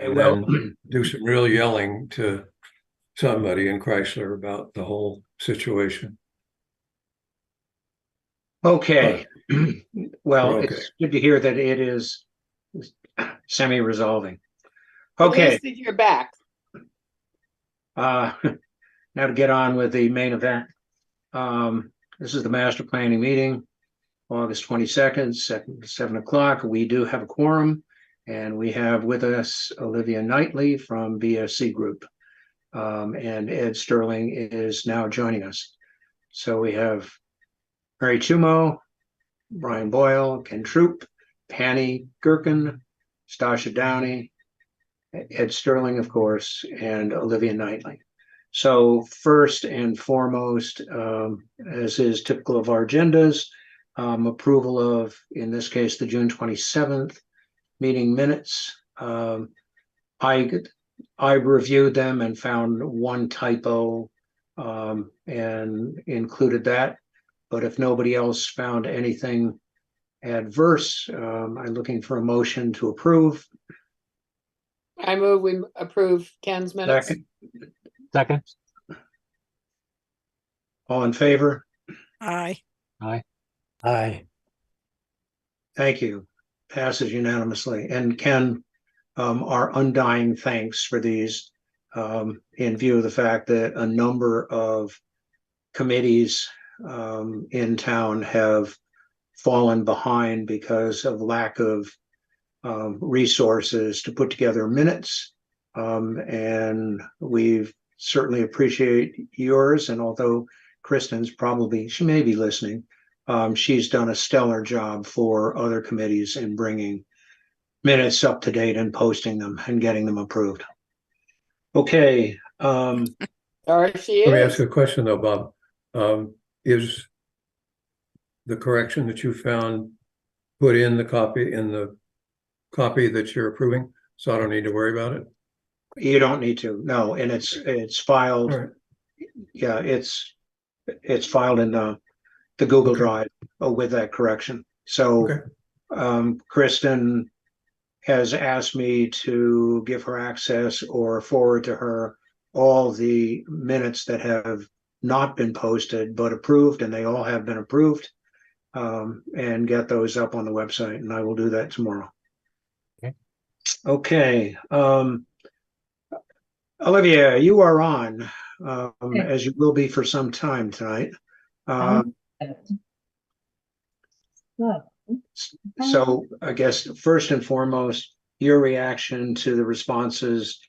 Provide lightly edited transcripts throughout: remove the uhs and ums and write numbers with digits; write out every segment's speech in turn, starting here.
and Well, then do some real yelling to somebody in Chrysler about the whole situation. okay. Well, Okay. it's good to hear that it is semi-resolving. At Okay, least that you're back. now to get on with the main event. This is the master planning meeting, August 22nd, 7 o'clock. We do have a quorum, and we have with us Olivia Knightley from BSC Group. And Ed Sterling is now joining us. So we have Mary Chumo, Brian Boyle, Ken Troop, Penny Gherkin, Stasha Downey, Ed Sterling, of course, and Olivia Knightley. So first and foremost, as is typical of our agendas, approval of, in this case, the June 27th meeting minutes. I reviewed them and found one typo and included that. But if nobody else found anything adverse, I'm looking for a motion to approve. I move we approve Ken's minutes. Second. All in favor? Aye. Aye. Thank you. Passes unanimously. And Ken, our undying thanks for these, in view of the fact that a number of committees in town have fallen behind because of lack of resources to put together minutes. And we certainly appreciate yours. And although Kristen's she may be listening, she's done a stellar job for other committees in bringing minutes up to date and posting them and getting them approved. Okay. There she Let me ask is. you a question though, Bob. Is the correction that you found put in the copy that you're approving? So I don't need to worry about it? You don't need to, no, and it's filed. All right. Yeah, it's filed in the Google Okay. Drive with that correction. So Okay. Kristen has asked me to give her access or forward to her all the minutes that have not been posted but approved, and they all have been approved, and get those up on the website, and I will do that tomorrow. Okay. Olivia, you are on, as you will be for some time tonight. So I guess first and foremost, your reaction to the responses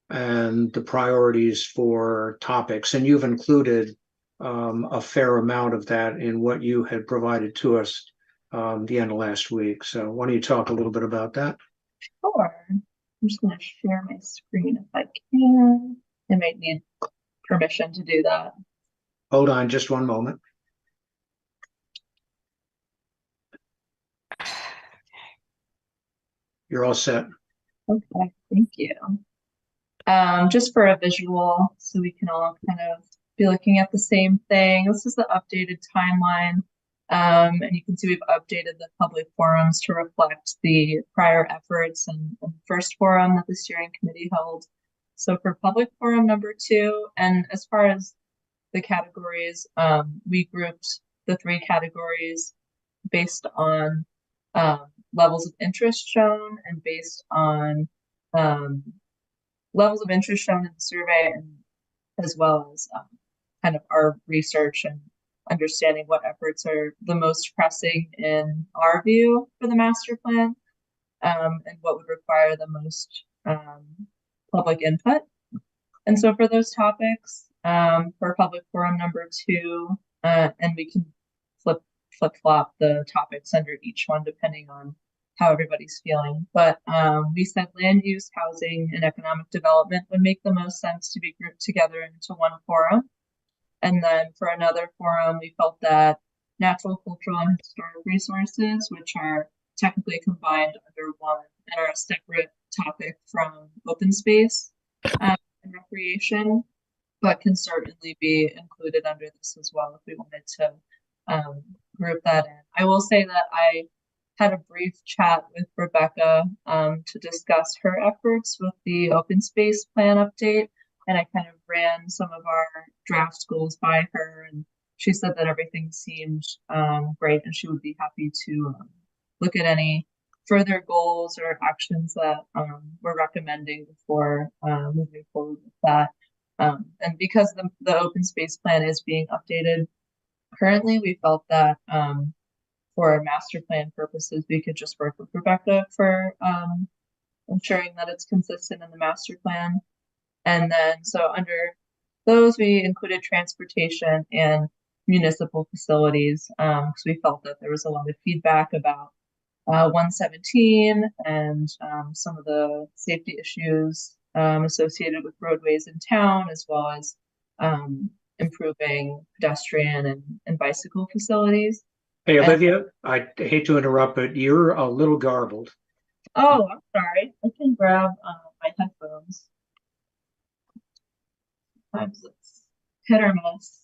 and the priorities for topics, and you've included a fair amount of that in what you had provided to us the end of last week. So why don't you talk a little bit about that? Sure. I'm just going to share my screen if I can. I might need permission to do that. Hold on just one moment. You're all set. Okay, thank you. Just for a visual, so we can all kind of be looking at the same thing. This is the updated timeline. And you can see we've updated the public forums to reflect the prior efforts and the first forum that the steering committee held. So for public forum number 2, and as far as the categories, we grouped the 3 categories based on levels of interest shown and based on levels of interest shown in the survey, and as well as kind of our research and understanding what efforts are the most pressing in our view for the master plan, and what would require the most public input. And so for those topics, for public forum number 2, and we can flip-flop the topics under each one depending on how everybody's feeling. But we said land use, housing, and economic development would make the most sense to be grouped together into one forum. And then for another forum, we felt that natural, cultural, and historic resources, which are technically combined under one and are a separate topic from open space and recreation, but can certainly be included under this as well if we wanted to group that in. I will say that I had a brief chat with Rebecca to discuss her efforts with the open space plan update. And I kind of ran some of our draft goals by her, and she said that everything seemed great, and she would be happy to look at any further goals or actions that we're recommending before moving forward with that. And because the open space plan is being updated currently, we felt that for our master plan purposes, we could just work with Rebecca for ensuring that it's consistent in the master plan. And then, so under those, we included transportation and municipal facilities because we felt that there was a lot of feedback about 117 and some of the safety issues associated with roadways in town, as well as improving pedestrian and bicycle facilities. Hey, Olivia, I hate to interrupt, but you're a little garbled. Oh, I'm sorry. I can grab my headphones. Sometimes it's hit or miss.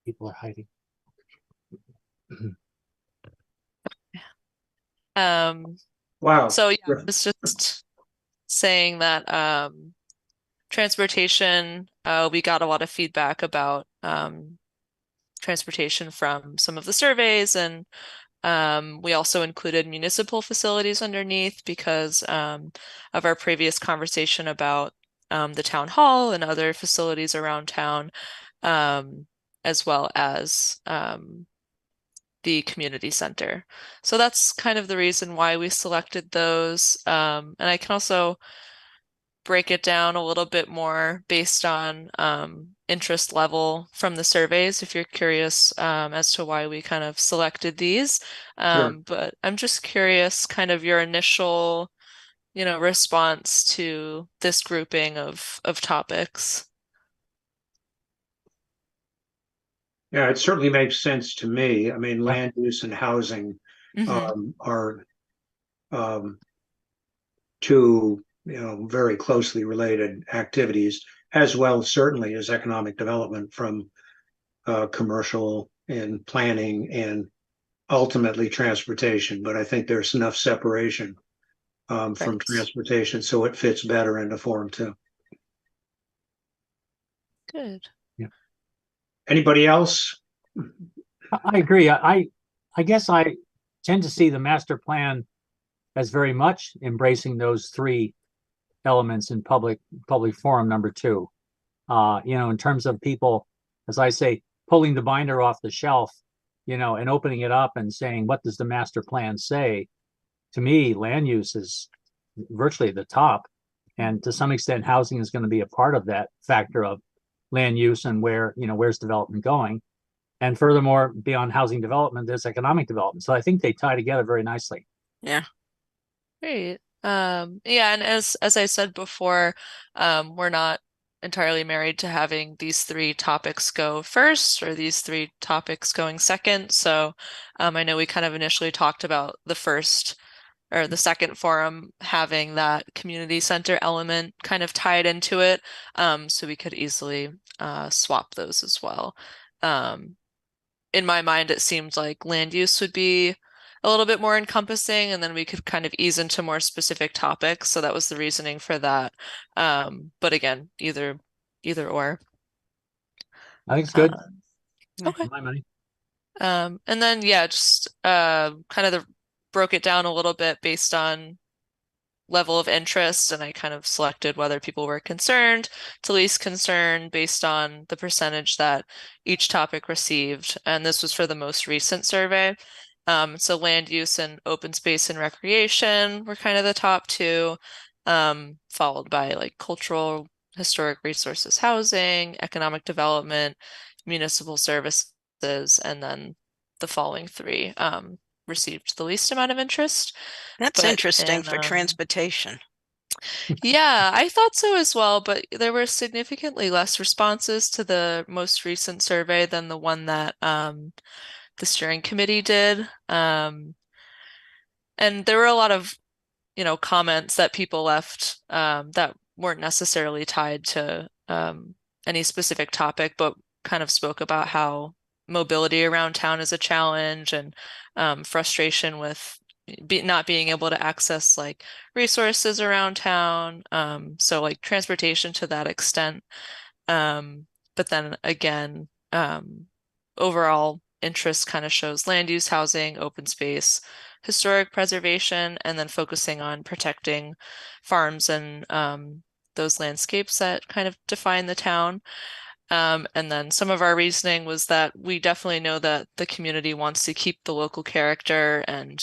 People are hiding. Wow. So yeah, I was just saying that transportation, we got a lot of feedback about transportation from some of the surveys, and we also included municipal facilities underneath because of our previous conversation about the town hall and other facilities around town, as well as the community center. So that's kind of the reason why we selected those. And I can also break it down a little bit more based on interest level from the surveys if you're curious as to why we kind of selected these. Sure. But I'm just curious kind of your initial, response to this grouping of topics. Yeah, it certainly makes sense to me. I mean, land use and housing are two, very closely related activities, as well certainly as economic development from commercial and planning and ultimately transportation. But I think there's enough separation from Right. transportation, so it fits better into Form 2. Good. Anybody else? I agree. I guess I tend to see the master plan as very much embracing those three elements in public forum number 2. In terms of people, as I say, pulling the binder off the shelf, and opening it up and saying, what does the master plan say? To me, land use is virtually at the top. And to some extent, housing is going to be a part of that factor of land use and where's development going. And furthermore, beyond housing development, there's economic development. So I think they tie together very nicely. Yeah. Great. Yeah, and as I said before, we're not entirely married to having these 3 topics go first or these 3 topics going second. So I know we kind of initially talked about the first or the second forum having that community center element kind of tied into it. So we could easily swap those as well. In my mind, it seemed like land use would be a little bit more encompassing, and then we could kind of ease into more specific topics. So that was the reasoning for that. But again, either or. I think it's good. Okay. My money. And then just kind of broke it down a little bit based on level of interest, and I kind of selected whether people were concerned to least concerned based on the percentage that each topic received. And this was for the most recent survey. So land use and open space and recreation were kind of the top 2, followed by like cultural, historic resources, housing, economic development, municipal services, and then the following 3 received the least amount of interest. That's interesting for transportation. Yeah, I thought so as well, but there were significantly less responses to the most recent survey than the one that the steering committee did. And there were a lot of, comments that people left that weren't necessarily tied to any specific topic, but kind of spoke about how mobility around town is a challenge and frustration with not being able to access like resources around town. So like transportation to that extent. But then again, overall interest kind of shows land use, housing, open space, historic preservation, and then focusing on protecting farms and those landscapes that kind of define the town. And then some of our reasoning was that we definitely know that the community wants to keep the local character and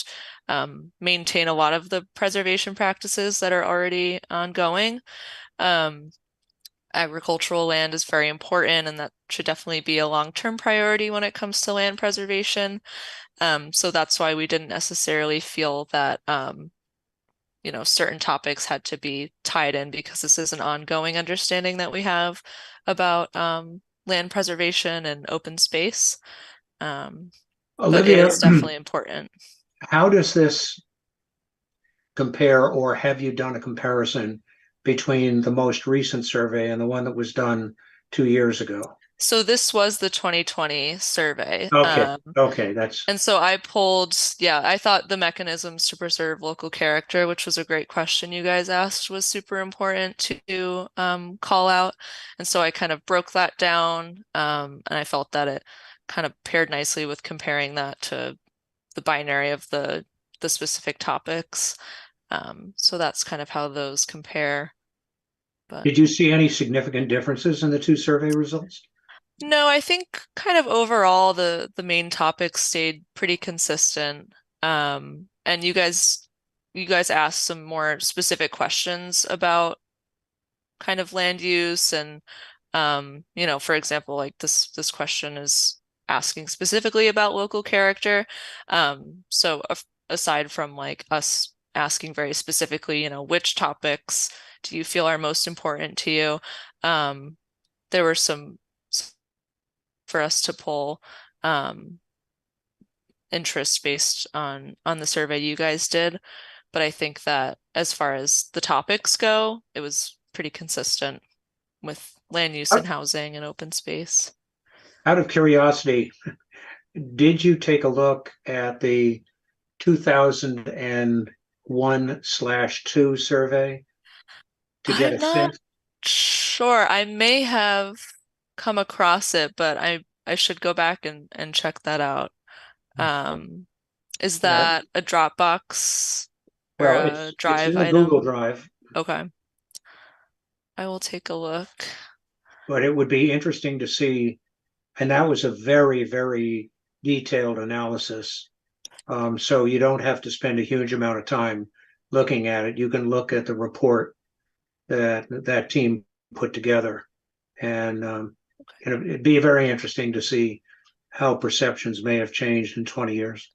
maintain a lot of the preservation practices that are already ongoing. Agricultural land is very important, and that should definitely be a long-term priority when it comes to land preservation. So that's why we didn't necessarily feel that certain topics had to be tied in, because this is an ongoing understanding that we have about land preservation and open space. But Olivia, it is definitely important. how does this compare, or have you done a comparison between the most recent survey and the one that was done 2 years ago? So this was the 2020 survey. Okay, that's. And so I pulled, I thought the mechanisms to preserve local character, which was a great question you guys asked, was super important to call out. And so I kind of broke that down, and I felt that it kind of paired nicely with comparing that to the binary of the specific topics. So that's kind of how those compare. But Did you see any significant differences in the two survey results? no, I think kind of overall the main topics stayed pretty consistent. And you guys asked some more specific questions about kind of land use and for example, like this question is asking specifically about local character. So aside from like us asking very specifically, which topics do you feel are most important to you? There were some for us to pull interest based on the survey you guys did. But I think that as far as the topics go, it was pretty consistent with land use and housing and open space. Out of curiosity, did you take a look at the 2001/2 survey to get a sense? Sure, I may have come across it, but I should go back and check that out. Is that a Dropbox or Well, a Drive it's in a item? Google Drive. Okay. I will take a look. But it would be interesting to see, and that was a very, very detailed analysis. So you don't have to spend a huge amount of time looking at it. You can look at the report that team put together, and it'd be very interesting to see how perceptions may have changed in 20 years.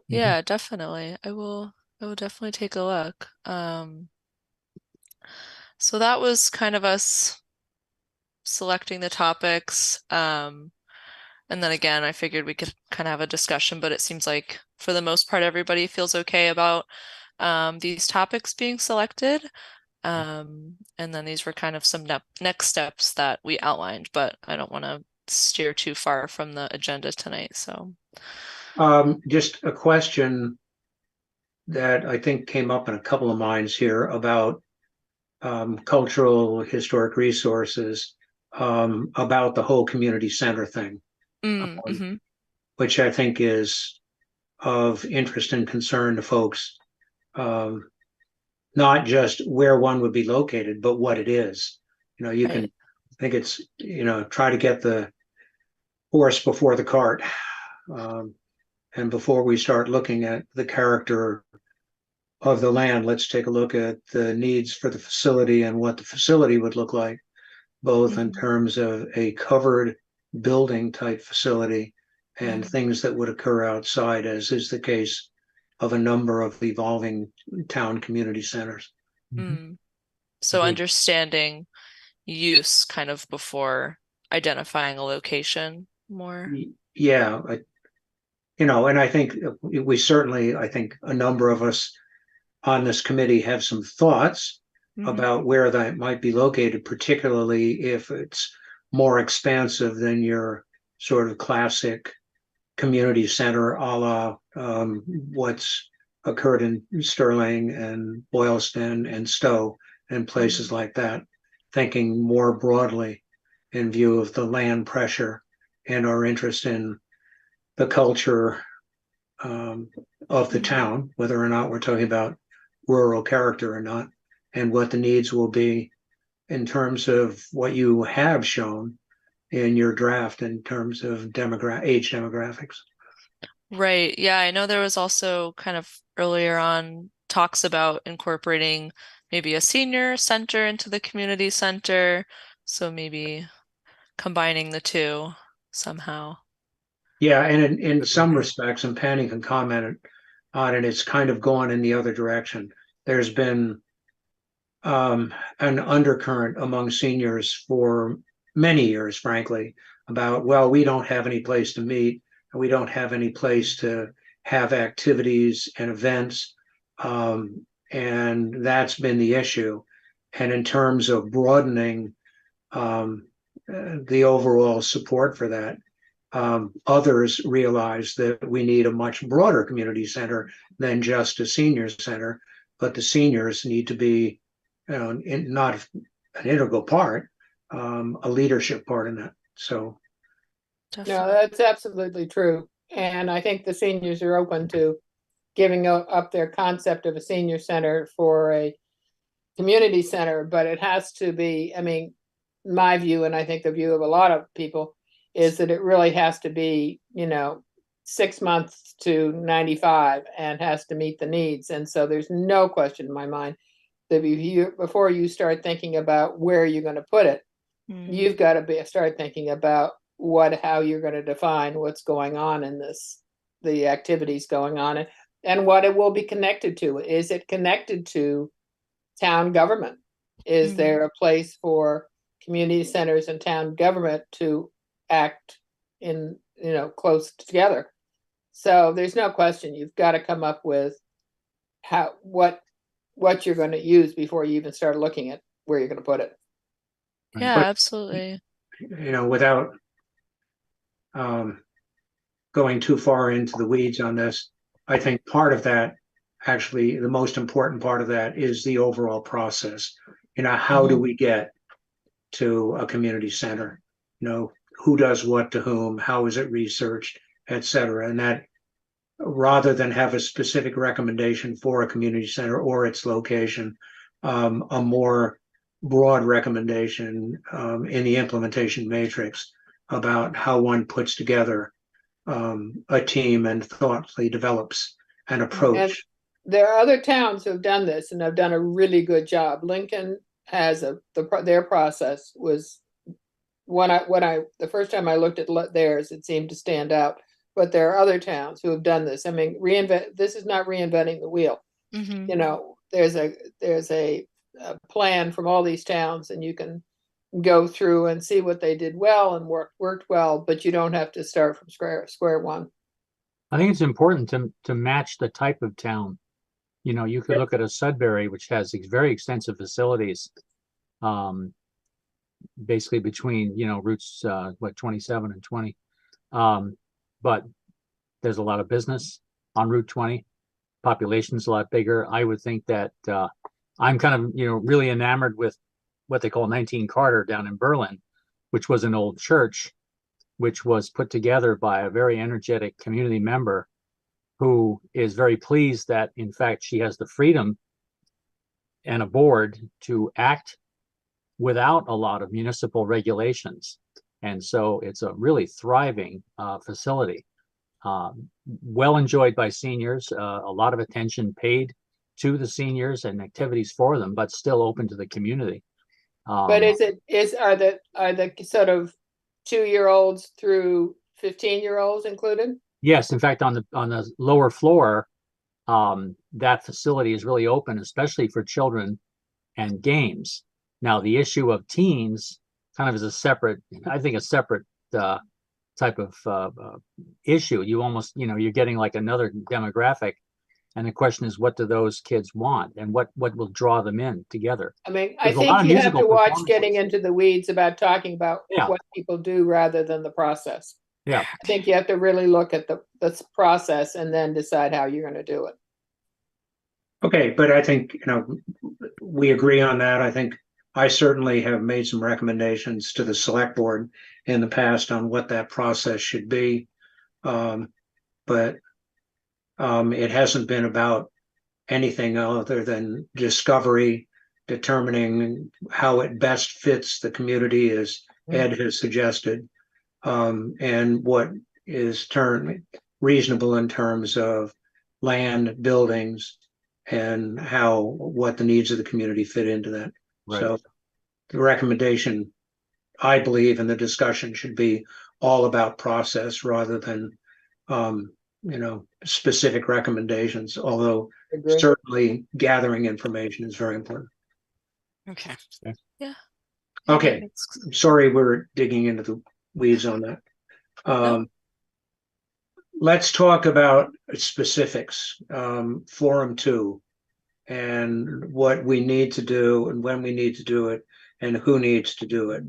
Yeah, definitely. I will definitely take a look. So that was kind of us selecting the topics. And then again, I figured we could kind of have a discussion, but it seems like for the most part, everybody feels okay about these topics being selected. And then these were kind of some next steps that we outlined, but I don't want to steer too far from the agenda tonight. So just a question that I think came up in a couple of minds here about cultural historic resources, about the whole community center thing, which I think is of interest and concern to folks. Not just where one would be located, but what it is. You can, I think it's, try to get the horse before the cart. And before we start looking at the character of the land, let's take a look at the needs for the facility and what the facility would look like, both in terms of a covered building type facility and things that would occur outside, as is the case of a number of evolving town community centers. So understanding use kind of before identifying a location more. Yeah, and I think we certainly, I think a number of us on this committee have some thoughts about where that might be located, particularly if it's more expansive than your sort of classic community center a la what's occurred in Sterling and Boylston and Stowe and places like that, thinking more broadly in view of the land pressure and our interest in the culture of the town, whether or not we're talking about rural character or not, and what the needs will be in terms of what you have shown in your draft in terms of age demographics. Right. Yeah, I know there was also kind of earlier on talks about incorporating maybe a senior center into the community center. So maybe combining the two somehow. Yeah, and in some respects, and Penny can comment on it, it's kind of gone in the other direction. There's been an undercurrent among seniors for many years, frankly, about, well, we don't have any place to meet, and we don't have any place to have activities and events. And that's been the issue. And in terms of broadening the overall support for that, others realize that we need a much broader community center than just a senior center, but the seniors need to be not an integral part, a leadership part in that. So, No, Definitely. that's absolutely true. And I think the seniors are open to giving up their concept of a senior center for a community center, but it has to be, I mean, my view, and I think the view of a lot of people, is that it really has to be, 6 months to 95 and has to meet the needs. And so there's no question in my mind that before you start thinking about where you're going to put it, you've got to start thinking about how you're going to define what's going on in the activities going on, and what it will be connected to. Is it connected to town government? Is there a place for community centers and town government to act in, close together? So there's no question you've got to come up with what you're going to use before you even start looking at where you're going to put it. Yeah, absolutely. Without going too far into the weeds on this, I think part of that, actually, the most important part of that is the overall process. How do we get to a community center? Who does what to whom? How is it researched, et cetera? And that, rather than have a specific recommendation for a community center or its location, a more broad recommendation in the implementation matrix about how one puts together a team and thoughtfully develops an approach. And there are other towns who have done this and have done a really good job. Lincoln has their process was the first time I looked at theirs, it seemed to stand out. But there are other towns who have done this. I mean, this is not reinventing the wheel. There's a plan from all these towns, and you can go through and see what they did well and worked well, but you don't have to start from square one. I think it's important to match the type of town. You could look at a Sudbury, which has very extensive facilities, basically between, routes, 27 and 20. But there's a lot of business on Route 20. Population's a lot bigger. I would think that I'm kind of, really enamored with what they call 19 Carter down in Berlin, which was an old church, which was put together by a very energetic community member who is very pleased that, in fact, she has the freedom and a board to act without a lot of municipal regulations. And so it's a really thriving facility, well enjoyed by seniors, a lot of attention paid to the seniors and activities for them, but still open to the community. But are the sort of 2-year-olds through 15-year-olds included? Yes, in fact, on the lower floor, that facility is really open, especially for children and games. Now, the issue of teens kind of is a separate type of issue. You almost, you're getting like another demographic And the question is, what do those kids want, and what will draw them in together? I mean, I There's a lot think of you have musical to watch performances. getting into the weeds about talking about Yeah. what people do rather than the process. Yeah. I think you have to really look at the process and then decide how you're going to do it. Okay, but I think, we agree on that. I think I certainly have made some recommendations to the select board in the past on what that process should be. But it hasn't been about anything other than discovery, determining how it best fits the community, as Ed has suggested, and what is termed reasonable in terms of land, buildings, and what the needs of the community fit into that. Right. So the recommendation, I believe, in the discussion should be all about process rather than, specific recommendations, although Agree. certainly gathering information is very important. Okay. Yeah. Okay. Makes- I'm sorry we're digging into the weeds on that. Let's talk about specifics, Forum 2, and what we need to do and when we need to do it and who needs to do it.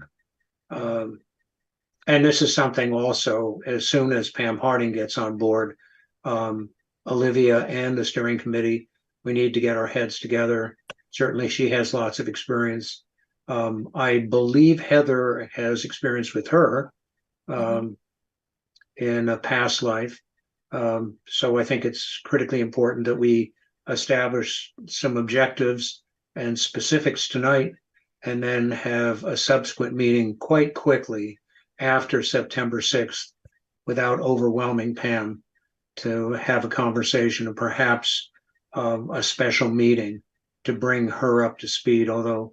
And this is something also, as soon as Pam Harding gets on board, Olivia and the steering committee, we need to get our heads together. Certainly she has lots of experience. I believe Heather has experience with her in a past life. So I think it's critically important that we establish some objectives and specifics tonight, and then have a subsequent meeting quite quickly after September 6th without overwhelming Pam, to have a conversation and perhaps a special meeting to bring her up to speed. Although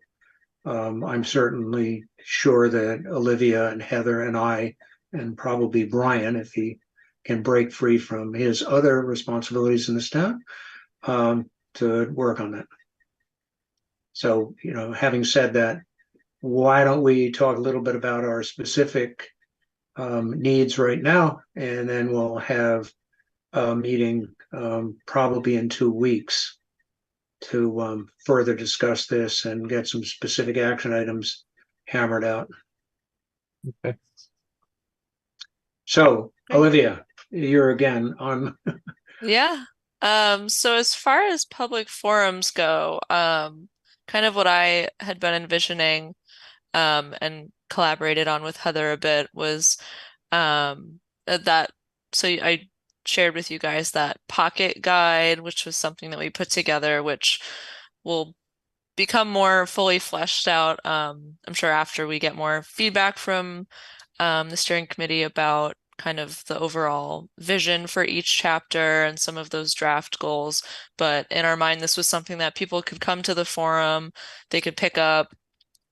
I'm certainly sure that Olivia and Heather and I, and probably Brian, if he can break free from his other responsibilities in this town, to work on that. So, having said that, why don't we talk a little bit about our specific needs right now, and then we'll have a meeting probably in 2 weeks to further discuss this and get some specific action items hammered out. Okay. So, Olivia, you're again on. Yeah. So as far as public forums go, kind of what I had been envisioning, and collaborated on with Heather a bit was, so I shared with you guys that pocket guide, which was something that we put together, which will become more fully fleshed out, I'm sure after we get more feedback from the steering committee about kind of the overall vision for each chapter and some of those draft goals. But in our mind, this was something that people could come to the forum, they could pick up,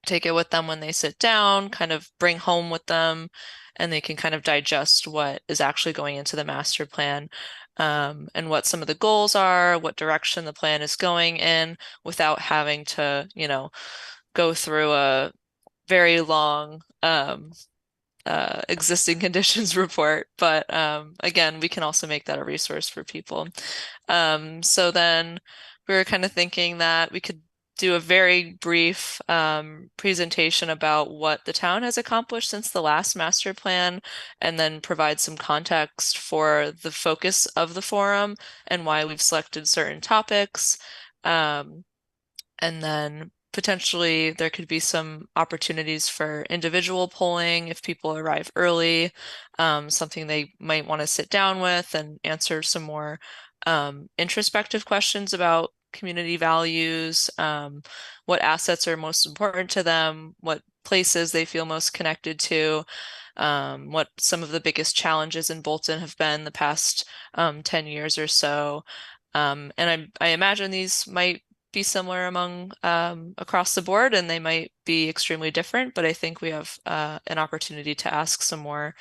take it with them when they sit down, kind of bring home with them, and they can kind of digest what is actually going into the master plan, and what some of the goals are, what direction the plan is going in, without having to, go through a very long existing conditions report. But again, we can also make that a resource for people. So then we were kind of thinking that we could do a very brief presentation about what the town has accomplished since the last master plan, and then provide some context for the focus of the forum and why we've selected certain topics. And then potentially there could be some opportunities for individual polling if people arrive early, something they might want to sit down with and answer some more introspective questions about community values, what assets are most important to them, what places they feel most connected to, what some of the biggest challenges in Bolton have been the past 10 years or so. And I imagine these might be similar among across the board, and they might be extremely different, but I think we have an opportunity to ask some more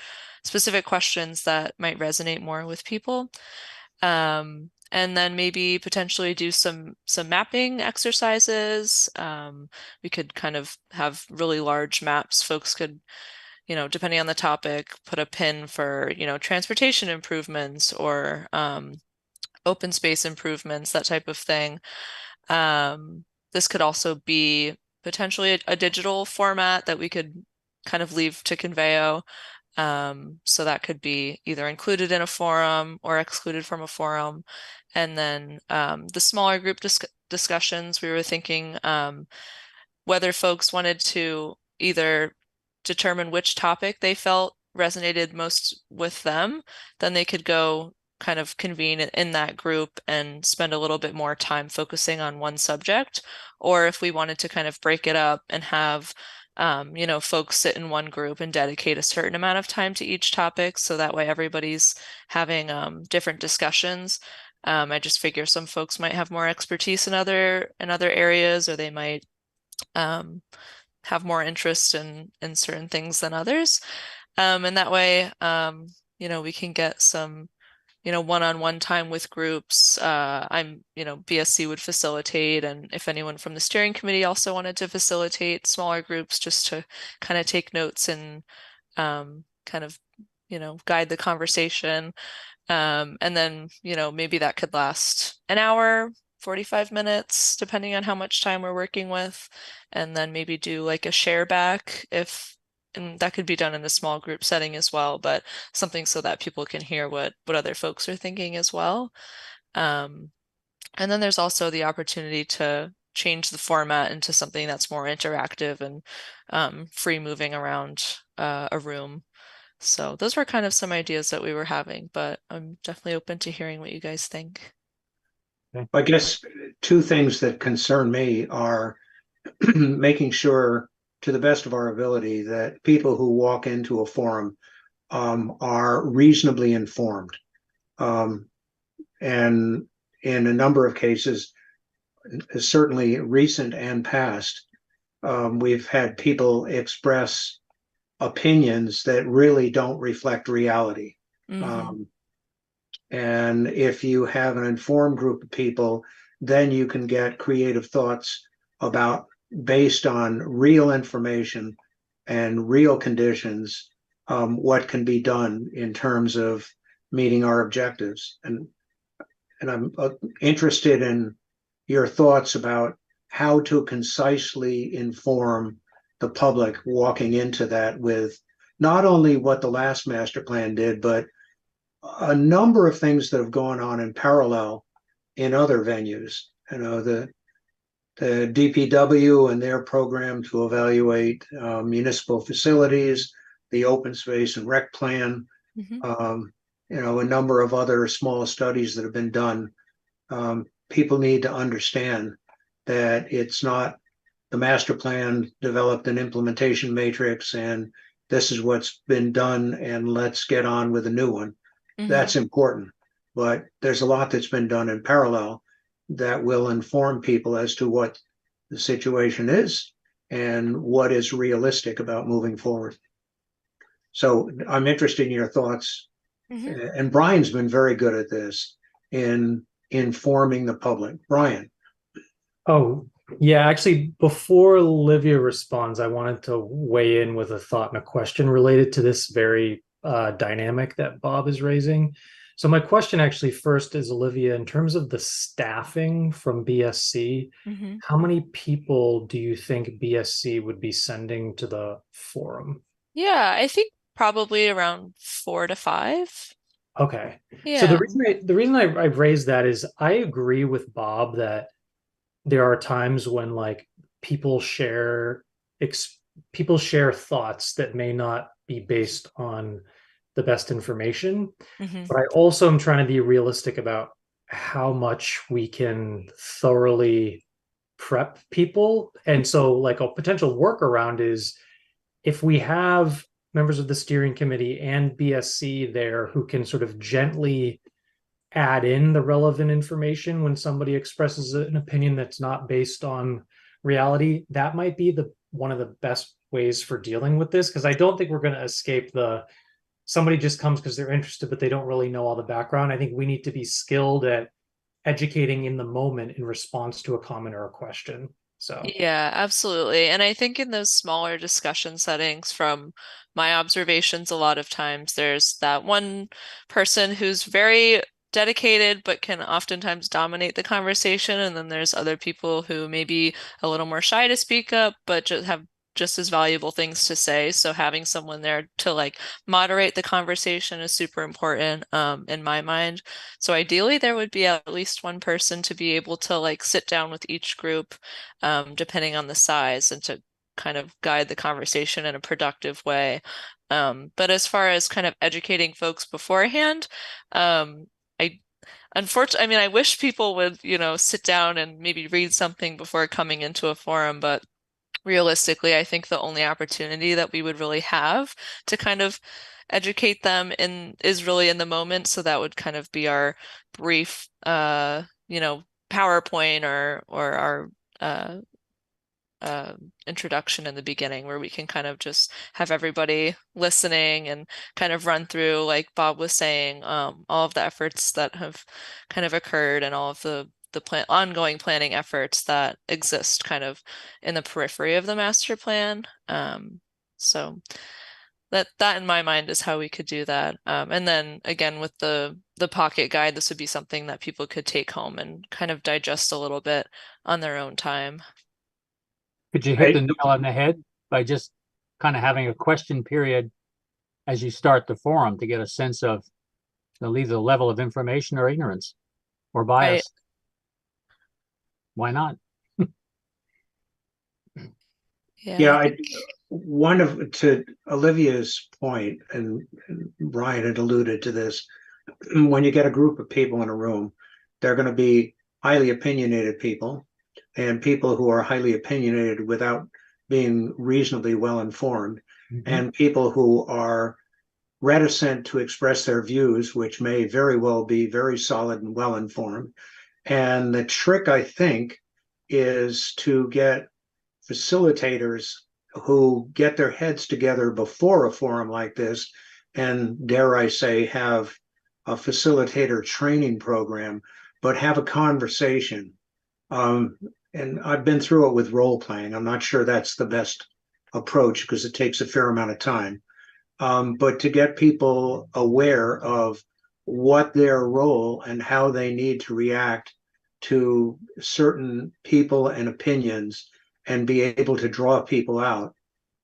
specific questions that might resonate more with people. And then maybe potentially do some mapping exercises. We could kind of have really large maps. Folks could, depending on the topic, put a pin for, transportation improvements or open space improvements, that type of thing. This could also be potentially a digital format that we could kind of leave to Conveo. So that could be either included in a forum or excluded from a forum. And then the smaller group discussions, we were thinking whether folks wanted to either determine which topic they felt resonated most with them, then they could go kind of convene in that group and spend a little bit more time focusing on one subject. Or if we wanted to kind of break it up and have folks sit in one group and dedicate a certain amount of time to each topic, so that way everybody's having different discussions. I just figure some folks might have more expertise in other areas, or they might have more interest in certain things than others. And that way, we can get some, one-on-one time with groups. BSC would facilitate, and if anyone from the steering committee also wanted to facilitate smaller groups just to kind of take notes and kind of, guide the conversation. And then, maybe that could last an hour, 45 minutes, depending on how much time we're working with, and then maybe do like a share back and that could be done in a small group setting as well, but something so that people can hear what other folks are thinking as well. And then there's also the opportunity to change the format into something that's more interactive and free moving around a room. So those were kind of some ideas that we were having, but I'm definitely open to hearing what you guys think. I guess two things that concern me are making sure, to the best of our ability, that people who walk into a forum are reasonably informed. And in a number of cases, certainly recent and past, we've had people express opinions that really don't reflect reality. Mm-hmm. And if you have an informed group of people, then you can get creative thoughts about, based on real information and real conditions, what can be done in terms of meeting our objectives. And I'm interested in your thoughts about how to concisely inform the public walking into that, with not only what the last master plan did, but a number of things that have gone on in parallel in other venues. The DPW and their program to evaluate municipal facilities, the open space and rec plan, Mm-hmm. A number of other small studies that have been done. People need to understand that it's not the master plan developed an implementation matrix and this is what's been done and let's get on with a new one. Mm-hmm. That's important, but there's a lot that's been done in parallel that will inform people as to what the situation is and what is realistic about moving forward. So I'm interested in your thoughts. Mm-hmm. And Brian's been very good at this in informing the public. Brian. Oh, yeah, actually, before Olivia responds, I wanted to weigh in with a thought and a question related to this very dynamic that Bob is raising. So my question actually first is, Olivia, in terms of the staffing from BSC, Mm-hmm. how many people do you think BSC would be sending to the forum? Yeah, I think probably around 4 to 5. Okay. Yeah. So the reason I've raised that is I agree with Bob that there are times when like people share thoughts that may not be based on the best information. Mm-hmm. But I also am trying to be realistic about how much we can thoroughly prep people. And so like a potential workaround is if we have members of the steering committee and BSC there who can sort of gently add in the relevant information when somebody expresses an opinion that's not based on reality, that might be one of the best ways for dealing with this, because I don't think we're going to escape somebody just comes because they're interested but they don't really know all the background. I think we need to be skilled at educating in the moment in response to a comment or a question. So yeah, absolutely. And I think in those smaller discussion settings, from my observations, a lot of times there's that one person who's very dedicated but can oftentimes dominate the conversation, and then there's other people who may be a little more shy to speak up but just have just as valuable things to say. So having someone there to like moderate the conversation is super important in my mind. So ideally there would be at least one person to be able to like sit down with each group depending on the size, and to kind of guide the conversation in a productive way. But as far as kind of educating folks beforehand, I unfortunately, I mean, I wish people would, you know, sit down and maybe read something before coming into a forum, but realistically, I think the only opportunity that we would really have to kind of educate them in is really in the moment. So that would kind of be our brief, you know, PowerPoint or our introduction in the beginning, where we can kind of just have everybody listening and kind of run through, like Bob was saying, all of the efforts that have kind of occurred and all of the ongoing planning efforts that exist kind of in the periphery of the master plan. So that in my mind is how we could do that. And then again with the pocket guide, this would be something that people could take home and kind of digest a little bit on their own time. Could you hit the nail on the head by just kind of having a question period as you start the forum to get a sense of either the level of information or ignorance or bias? Right. Why not? Yeah, to Olivia's point, and Brian had alluded to this, when you get a group of people in a room, they're going to be highly opinionated people, and people who are highly opinionated without being reasonably well informed, and people who are reticent to express their views, which may very well be very solid and well informed. And the trick, I think, is to get facilitators who get their heads together before a forum like this, and dare I say, have a facilitator training program, but have a conversation. And I've been through it with role playing. I'm not sure that's the best approach because it takes a fair amount of time. But to get people aware of what their role and how they need to react to certain people and opinions, and be able to draw people out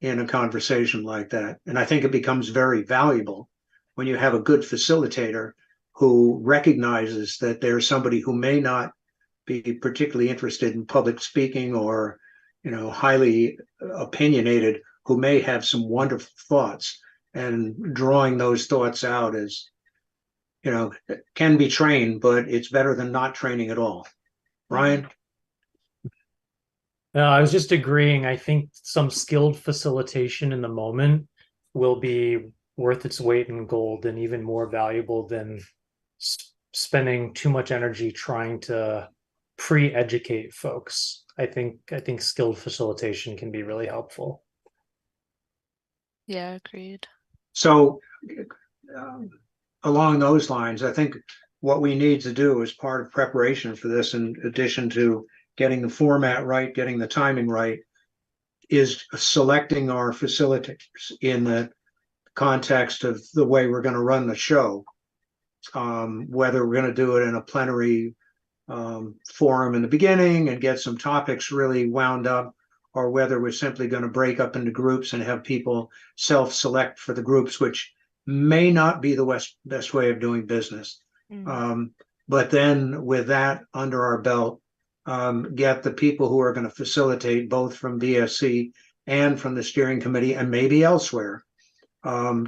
in a conversation like that. And I think it becomes very valuable when you have a good facilitator who recognizes that there's somebody who may not be particularly interested in public speaking, or, you know, highly opinionated, who may have some wonderful thoughts, and drawing those thoughts out is, you know, can be trained, but it's better than not training at all. Ryan? No, I was just agreeing. I think some skilled facilitation in the moment will be worth its weight in gold, and even more valuable than spending too much energy trying to pre-educate folks. I think skilled facilitation can be really helpful. Yeah, agreed. So along those lines, I think what we need to do as part of preparation for this, in addition to getting the format right, getting the timing right, is selecting our facilitators in the context of the way we're going to run the show. Whether we're going to do it in a plenary forum in the beginning and get some topics really wound up, or whether we're simply going to break up into groups and have people self-select for the groups, which may not be the best way of doing business. But then with that under our belt, get the people who are going to facilitate, both from BSC and from the steering committee and maybe elsewhere,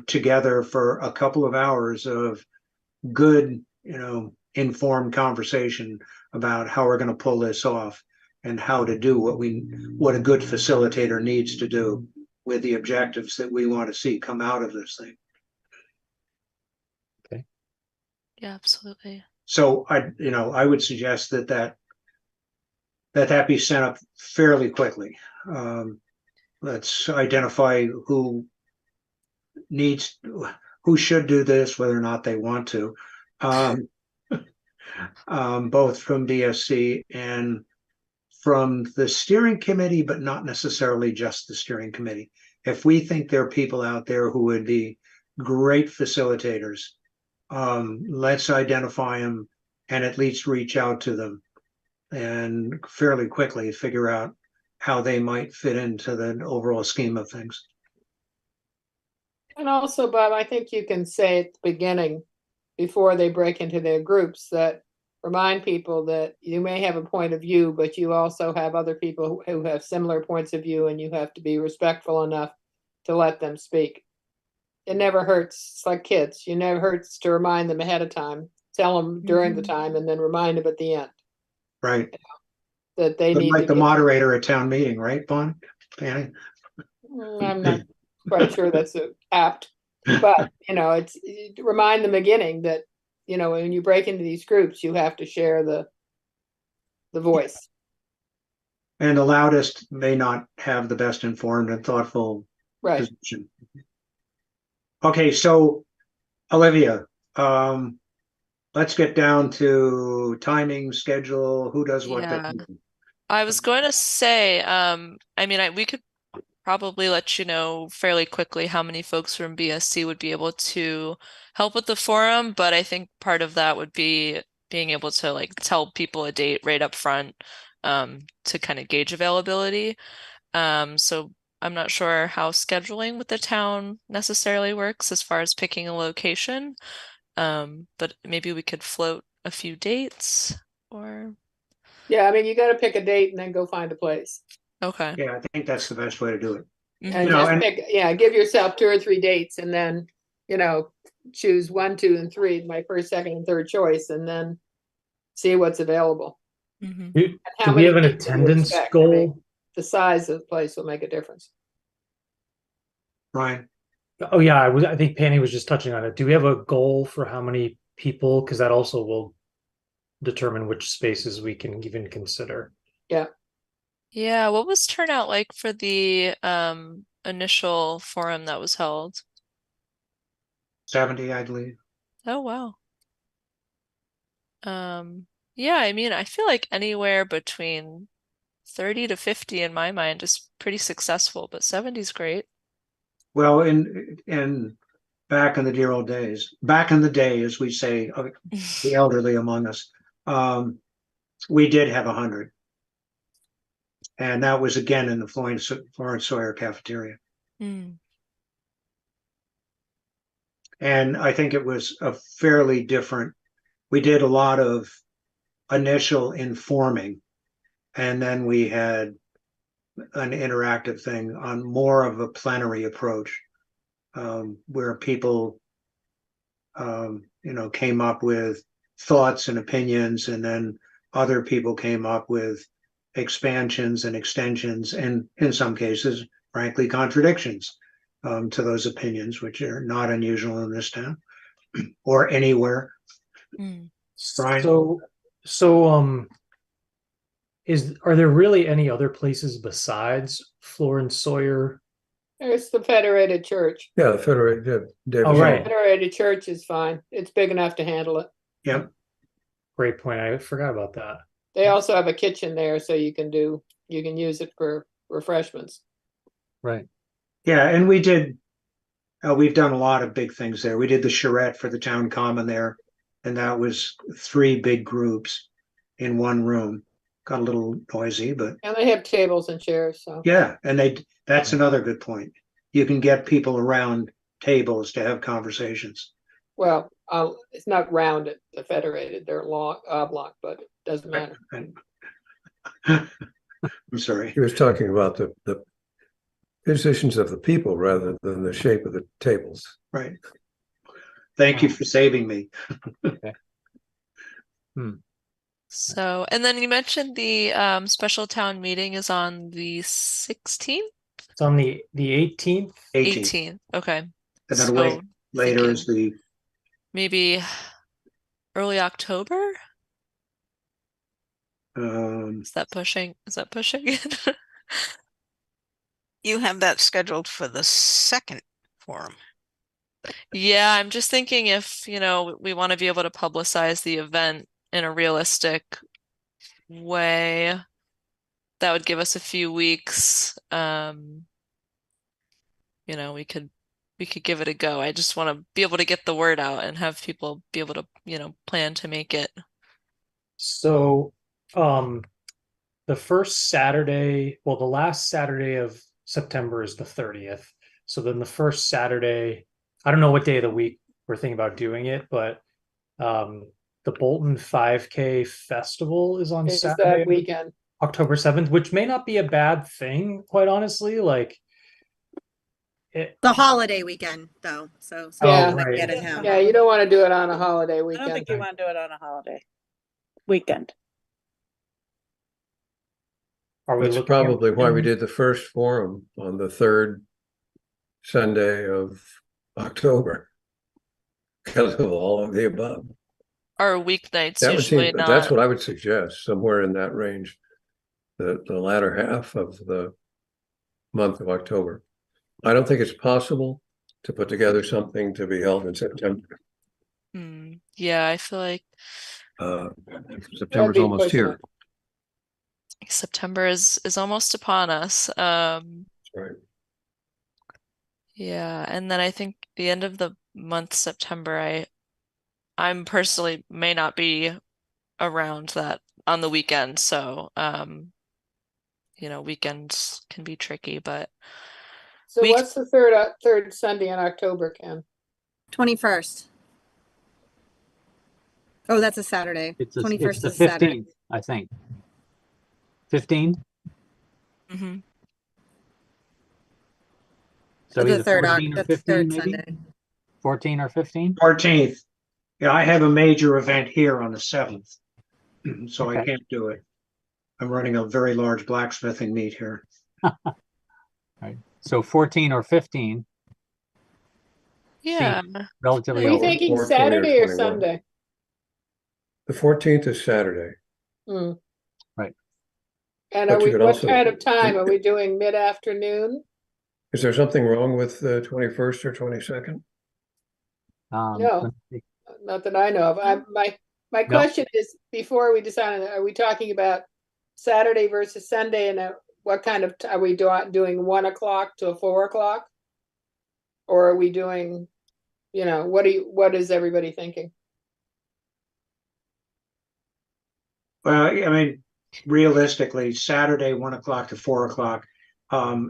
together for a couple of hours of good, you know, informed conversation about how we're going to pull this off, and how to do what a good facilitator needs to do with the objectives that we want to see come out of this thing. Okay. Yeah, absolutely. So I would suggest that be sent up fairly quickly. Let's identify who should do this, whether or not they want to, both from BSC and from the steering committee, but not necessarily just the steering committee. If we think there are people out there who would be great facilitators, let's identify them and at least reach out to them and fairly quickly figure out how they might fit into the overall scheme of things. And also, Bob, I think you can say at the beginning, before they break into their groups, that remind people that you may have a point of view, but you also have other people who have similar points of view, and you have to be respectful enough to let them speak. It never hurts. It's like kids. You never hurts to remind them ahead of time, tell them during the time, and then remind them at the end Right. that they But need like to the be. moderator at town meeting, right, Bon? Penny? I'm not quite sure that's apt, but it's remind the beginning that when you break into these groups, you have to share the voice. And the loudest may not have the best informed and thoughtful Right. position. Okay, so Olivia, let's get down to timing, schedule, who does what. Yeah. I was going to say, I mean, we could probably let you know fairly quickly how many folks from BSC would be able to help with the forum, but I think part of that would be being able to like tell people a date right up front, to kind of gauge availability. So I'm not sure how scheduling with the town necessarily works as far as picking a location. But maybe we could float a few dates or. Yeah, I mean, you got to pick a date and then go find a place. Okay. Yeah, I think that's the best way to do it. And No, just and- pick, give yourself 2 or 3 dates and then, choose 1, 2, and 3, my first, second, and third choice, and then see what's available. Mhm. Do, And how do we many have an people you attendance expect. I mean, goal? the size of the place will make a difference. Ryan, Oh yeah, I think Penny was just touching on it. Do we have a goal for how many people? Because that also will determine which spaces we can even consider. Yeah, what was turnout like for the initial forum that was held? 70, I believe. Oh wow. Yeah, I mean, I feel like anywhere between 30 to 50 in my mind is pretty successful, but 70 is great. Well, in back in the dear old days, back in the day, as we say, the elderly among us, we did have 100. And that was again in the Florence Sawyer cafeteria. Mm. And I think it was a fairly different, we did a lot of initial informing, and then we had an interactive thing on more of a plenary approach, where people came up with thoughts and opinions, and then other people came up with expansions and extensions, and in some cases, frankly, contradictions to those opinions, which are not unusual in this town or anywhere. Mm. Brian? So are there really any other places besides Florence Sawyer? There's the Federated Church. Yeah, the Federated. Oh, right. Federated Church is fine. It's big enough to handle it. Yep. Great point. I forgot about that. They also have a kitchen there, so you can use it for refreshments. Right. Yeah, and we've done a lot of big things there. We did the charrette for the town common there, and that was 3 big groups in one room. Got a little noisy, but And they have tables and chairs, so. yeah, and that's another good point. You can get people around tables to have conversations. Well, it's not round at the Federated, they're oblong, but it doesn't matter. I'm sorry. He was talking about the positions of the people rather than the shape of the tables. Right. Thank you for saving me. So, and then you mentioned the special town meeting is on the 16th? It's on the 18th. 18th. Okay. And then So later is the maybe early October? Is that pushing? Is that pushing it? You have that scheduled for the second forum. Yeah, I'm just thinking if, we want to be able to publicize the event in a realistic way, that would give us a few weeks. We could we could give it a go. I just want to be able to get the word out and have people be able to, plan to make it. So, the first Saturday, well, the last Saturday of September is the 30th. So then the first Saturday, I don't know what day of the week we're thinking about doing it, but the Bolton 5K Festival is on Is Saturday, that weekend? October 7th, which may not be a bad thing, quite honestly. Like The holiday weekend, though, so Oh, Yeah. might be right. out of town. Yeah, you don't want to do it on a holiday I don't weekend. think you want to do it on a holiday weekend. Are we That's looking at probably why we weekend? did the first forum on the third Sunday of October. Because of all of the above. Our weeknights That would usually seem, that's not. what I would suggest, somewhere in that range. The latter half of the month of October. I don't think it's possible to put together something to be held in September. Yeah, I feel like September's be almost pushing here. September is almost upon us. Right. Yeah, and then I think the end of the month, September, I'm personally may not be around that on the weekend, so weekends can be tricky, but So week what's the third Sunday in October, Ken? 21st. Oh, that's a Saturday. It's 21st the is Saturday. 15th, I think. 15? Mhm. So The either third, 14 or the 15 third maybe? Sunday. 14 or 15? 14th. Yeah, I have a major event here on the 7th, so I Okay. can't do it. I'm running a very large blacksmithing meet here. Right. So 14 or 15, Yeah. relatively Are we open. thinking 20 or Saturday or 21. Sunday? The 14th is Saturday. Hmm. Right. And But are you we, could what also- kind of time? Are we doing mid-afternoon? Is there something wrong with the 21st or 22nd? Um, No. let me see. Not that I know of. My question is, before we decide, are we talking about Saturday versus Sunday, and what kind of, are we doing 1 o'clock to 4 o'clock? Or are we doing, what is everybody thinking? Well, I mean, realistically, Saturday, 1 o'clock to 4 o'clock.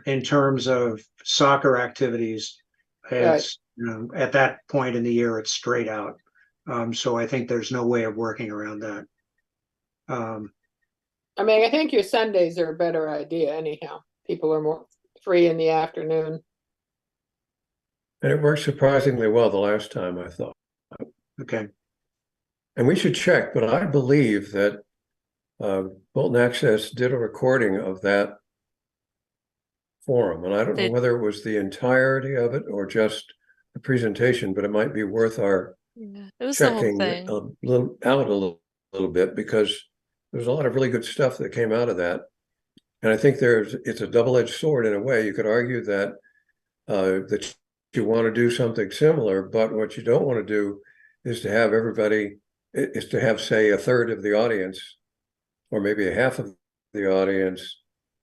In terms of soccer activities, it's, at that point in the year, it's straight out. So I think there's no way of working around that. I mean, I think your Sundays are a better idea anyhow. People are more free in the afternoon. And it worked surprisingly well the last time, I thought. Okay. And we should check, but I believe that Bolton Access did a recording of that forum, and I don't know They- whether it was the entirety of it or just the presentation, but it might be worth our Yeah, it was the whole checking thing. a little bit, because there's a lot of really good stuff that came out of that. And I think it's a double-edged sword in a way. You could argue that that you want to do something similar, but what you don't want to do is to have everybody, is to have, say, a third of the audience, or maybe a half of the audience,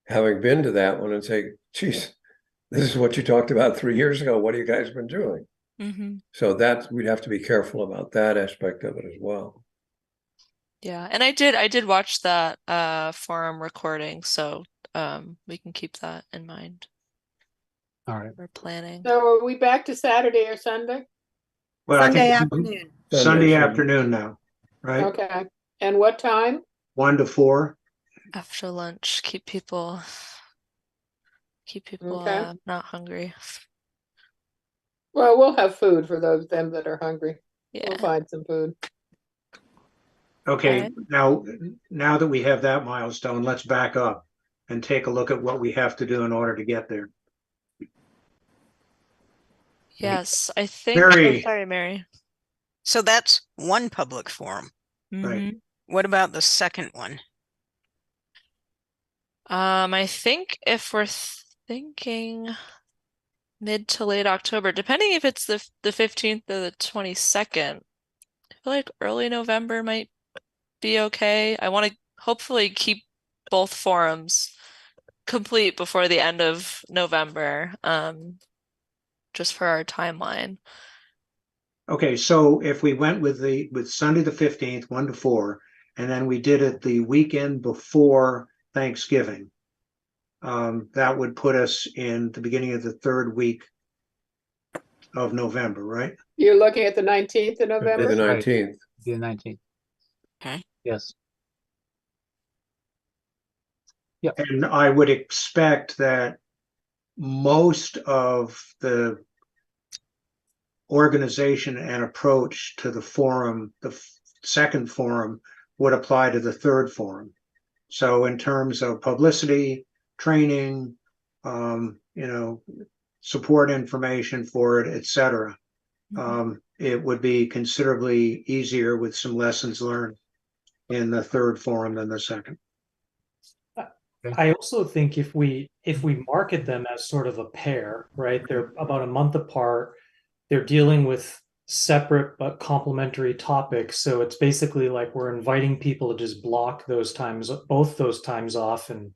having been to that one and say, geez, this is what you talked about 3 years ago. What have you guys been doing? Mm-hmm. So we'd have to be careful about that aspect of it as well. Yeah, and I did watch that forum recording, so we can keep that in mind. All right. We're planning. So are we back to Saturday or Sunday? Well, I Sunday think afternoon. Sunday afternoon now, right? Okay. And what time? 1 to 4. After lunch, keep people Okay. not hungry. Well, we'll have food for them that are hungry. We'll Yeah. find some food. Okay, Okay. now that we have that milestone, let's back up and take a look at what we have to do in order to get there. Yes, I think. Mary. Sorry, Mary. So that's one public forum. Right. Mhm. What about the second one? I think if we're thinking mid to late October, depending if it's the 15th or the 22nd, I feel like early November might be okay. I want to hopefully keep both forums complete before the end of November. just for our timeline. Okay, so if we went with Sunday the 15th, 1 to 4, and then we did it the weekend before Thanksgiving, that would put us in the beginning of the third week of November, right? You're looking at the 19th of Be November? the Right. 19th. The 19th. Okay. Yes. And I would expect that most of the organization and approach to the forum, the second forum, would apply to the third forum. So in terms of publicity, training, support information for it, etc., it would be considerably easier with some lessons learned in the third forum than the second. I also think if we market them as sort of a pair, right? They're about a month apart. They're dealing with separate but complementary topics. So it's basically like we're inviting people to just block those times, both those times off, and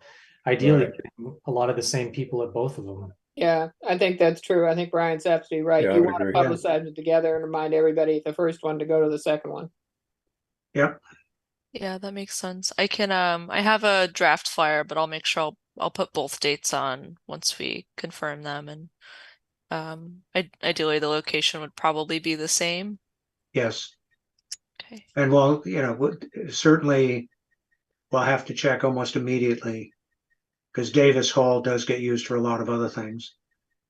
ideally getting a lot of the same people at both of them. Yeah, I think that's true. I think Brian's absolutely right. Yeah, I You would want to agree. publicize it together and remind everybody the first one to go to the second one. Yep. Yeah, that makes sense. I can I have a draft flyer, but I'll make sure I'll put both dates on once we confirm them, and ideally the location would probably be the same. Yes. Okay. And well, certainly we'll have to check almost immediately because Davis Hall does get used for a lot of other things.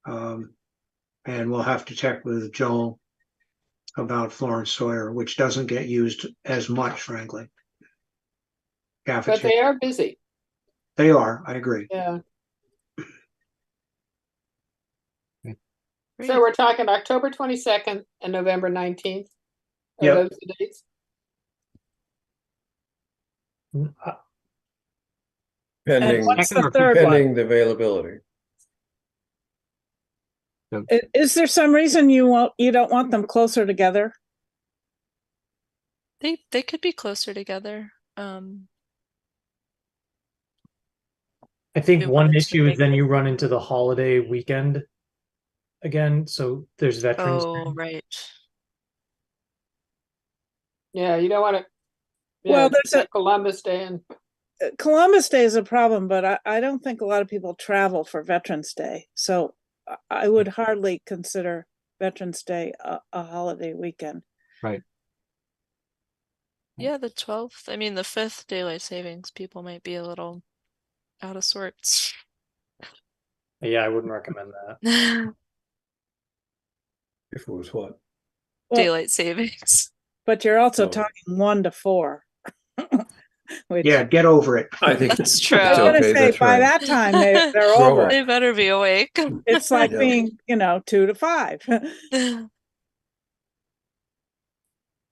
And we'll have to check with Joel about Florence Sawyer, which doesn't get used as much, frankly. But they are busy. They are, I agree. Yeah. Great. So we're talking October 22nd and November 19th. Are Yep. those the dates? Pending, what's the Second or third one? pending the availability. Is there some reason you don't want them closer together? They could be closer together. I think We one wanted to issue is make then it- you run into the holiday weekend again. So there's Veterans Day. Oh, right. Yeah, you don't want to. Well, there's Columbus Day and Columbus Day is a problem, but I don't think a lot of people travel for Veterans Day. So I would hardly consider Veterans Day a holiday weekend. Right. Yeah, the 12th. I mean, the 5th daylight savings, people might be a little out of sorts. Yeah, I wouldn't recommend that. If it was what? Well, Daylight savings. but you're also Oh. talking 1 to 4. Which, Yeah, get over it. I think That's it's true. I was gonna okay, say that's by right. that time they're Grow over. up. They better be awake. It's like Yeah. being, 2 to 5.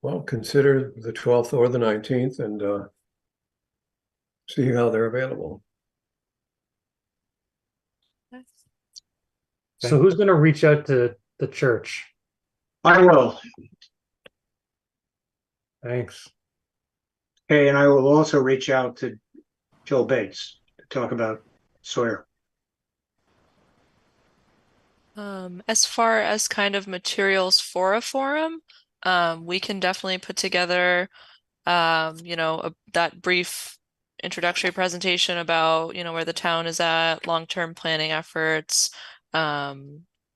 Well, consider the 12th or the 19th and see how they're available. So who's going to reach out to the church? I will. Thanks. Okay, and I will also reach out to Joe Bates to talk about Sawyer. As far as kind of materials for a forum, we can definitely put together, that brief introductory presentation about, where the town is at, long-term planning efforts,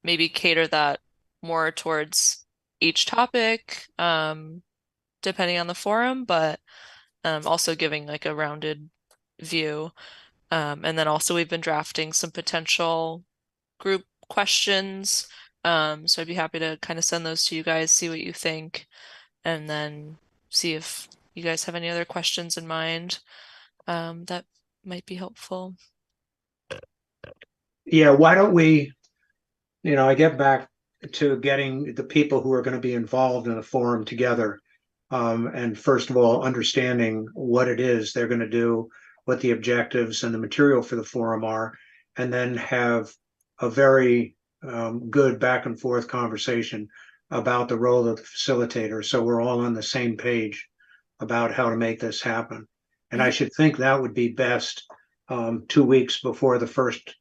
maybe cater that more towards each topic, depending on the forum, but also giving like a rounded view. And then also we've been drafting some potential group questions. So I'd be happy to kind of send those to you guys, see what you think, and then see if you guys have any other questions in mind that might be helpful. Yeah, why don't we, I get back to getting the people who are going to be involved in the forum together. And first of all, understanding what it is they're going to do, what the objectives and the material for the forum are, and then have a very good back and forth conversation about the role of the facilitator. So we're all on the same page about how to make this happen. And I should think that would be best 2 weeks before the first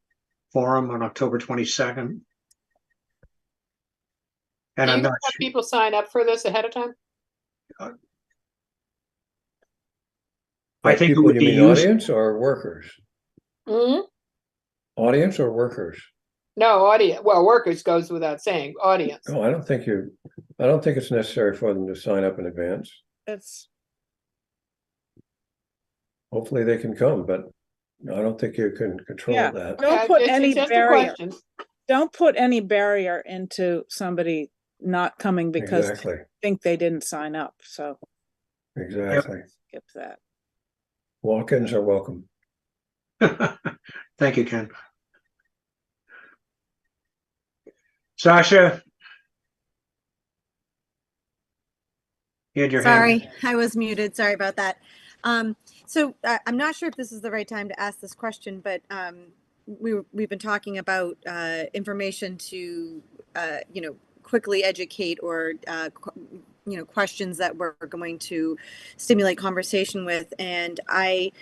forum on October 22nd. And Do I'm you not have sure. people sign up for this ahead of time? I By think it people, would you be mean used. audience or workers? Hmm. Audience or workers? No, audience, well, workers goes without saying, audience. Oh, I don't think it's necessary for them to sign up in advance. It's, Hopefully they can come, but I don't think you can control Yeah. that. Don't Okay, put it's any just a barrier. question. don't put any barrier into somebody not coming because they Exactly, think they didn't sign up, so exactly. skip that. Walk-ins are welcome. Thank you, Ken. Sasha? You had your hand. Sorry, I was muted. Sorry about that. So I'm not sure if this is the right time to ask this question, but we've been talking about information to quickly educate or questions that we're going to stimulate conversation with, and I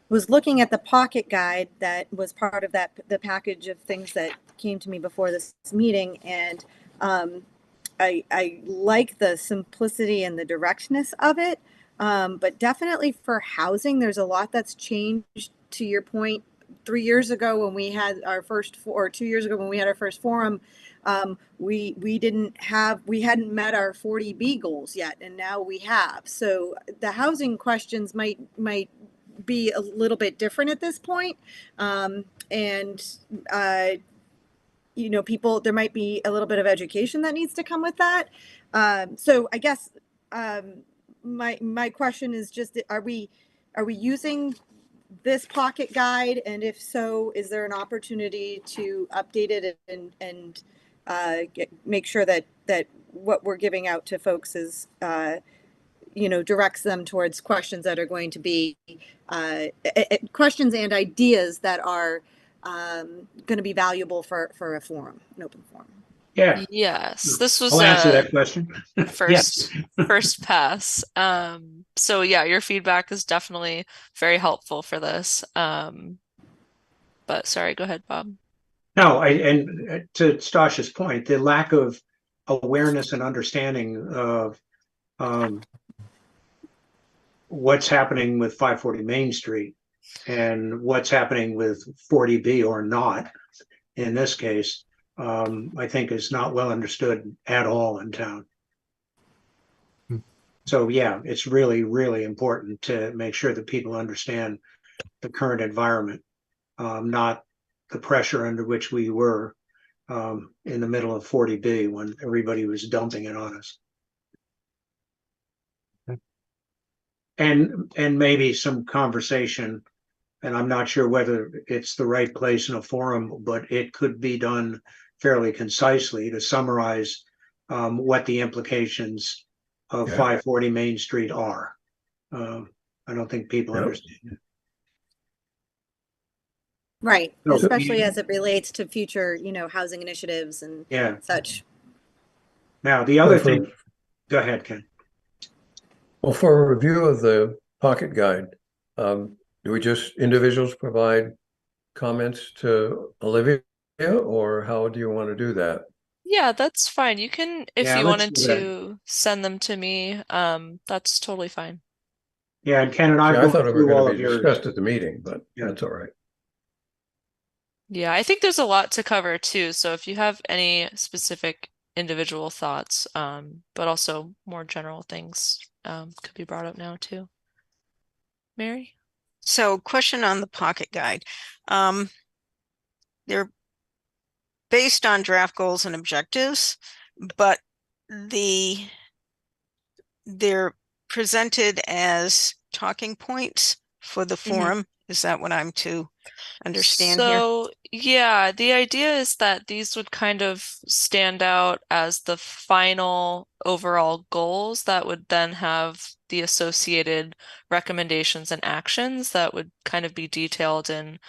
was looking at the pocket guide that was part of the package of things that came to me before this meeting, and I like the simplicity and the directness of it, but definitely for housing, there's a lot that's changed. To your point, 3 years ago when we had our first, or 2 years ago when we had our first forum, we hadn't met our 40B goals yet, and now we have. So the housing questions might be a little bit different at this point, and people, there might be a little bit of education that needs to come with that. So I guess my question is just, are we using this pocket guide, and if so, is there an opportunity to update it and make sure that what we're giving out to folks is directs them towards questions that are going to be questions and ideas that are going to be valuable for a forum, an open forum. Yeah, Yes, this was I'll answer that question. first pass. So yeah, your feedback is definitely very helpful for this. But sorry, go ahead, Bob. No, and to Stasha's point, the lack of awareness and understanding of what's happening with 540 Main Street and what's happening with 40B or not, in this case, I think is not well understood at all in town. So yeah, it's really, really important to make sure that people understand the current environment, not the pressure under which we were in the middle of 40B when everybody was dumping it on us. And maybe some conversation, and I'm not sure whether it's the right place in a forum, but it could be done fairly concisely to summarize what the implications of 540 Main Street are. I don't think people understand it. Right, So- especially as it relates to future, housing initiatives and such. Now, the other thing, go ahead, Ken. Well, for a review of the pocket guide, do we just individuals provide comments to Olivia, or how do you want to do that? Yeah, that's fine. You can, if Yeah, you let's wanted do that. to send them to me, that's totally fine. Yeah, and Ken and I See, I go thought it were through all going of to be yours. discussed at the meeting, but Yeah. that's all right. Yeah, I think there's a lot to cover too. So if you have any specific individual thoughts, but also more general things, could be brought up now too. Mary? So question on the pocket guide. They're based on draft goals and objectives, but they're presented as talking points for the forum. Is that what I'm to understand here? So yeah, the idea is that these would kind of stand out as the final overall goals that would then have the associated recommendations and actions that would kind of be detailed in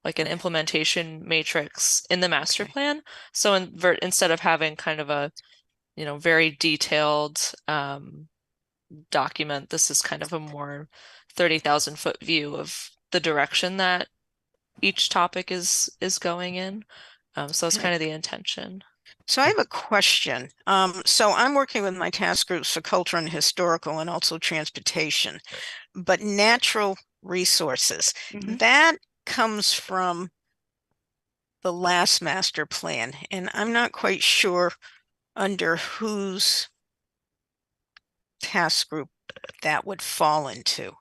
like an implementation matrix in the master plan. So instead of having kind of a, very detailed document, this is kind of a more 30,000 foot view of the direction that each topic is going in. So that's kind of the intention. So I have a question. So I'm working with my task groups for culture and historical and also transportation, but natural resources, that comes from the last master plan, and I'm not quite sure under whose task group that would fall into.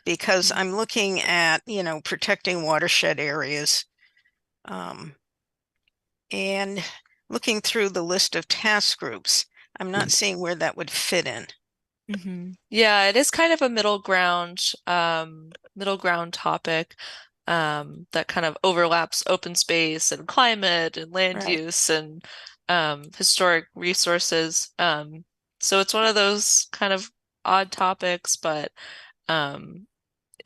Because I'm looking at, protecting watershed areas, and looking through the list of task groups, I'm not seeing where that would fit in. Yeah, it is kind of a middle ground topic that kind of overlaps open space and climate and land Right. use and historic resources. So it's one of those kind of odd topics, but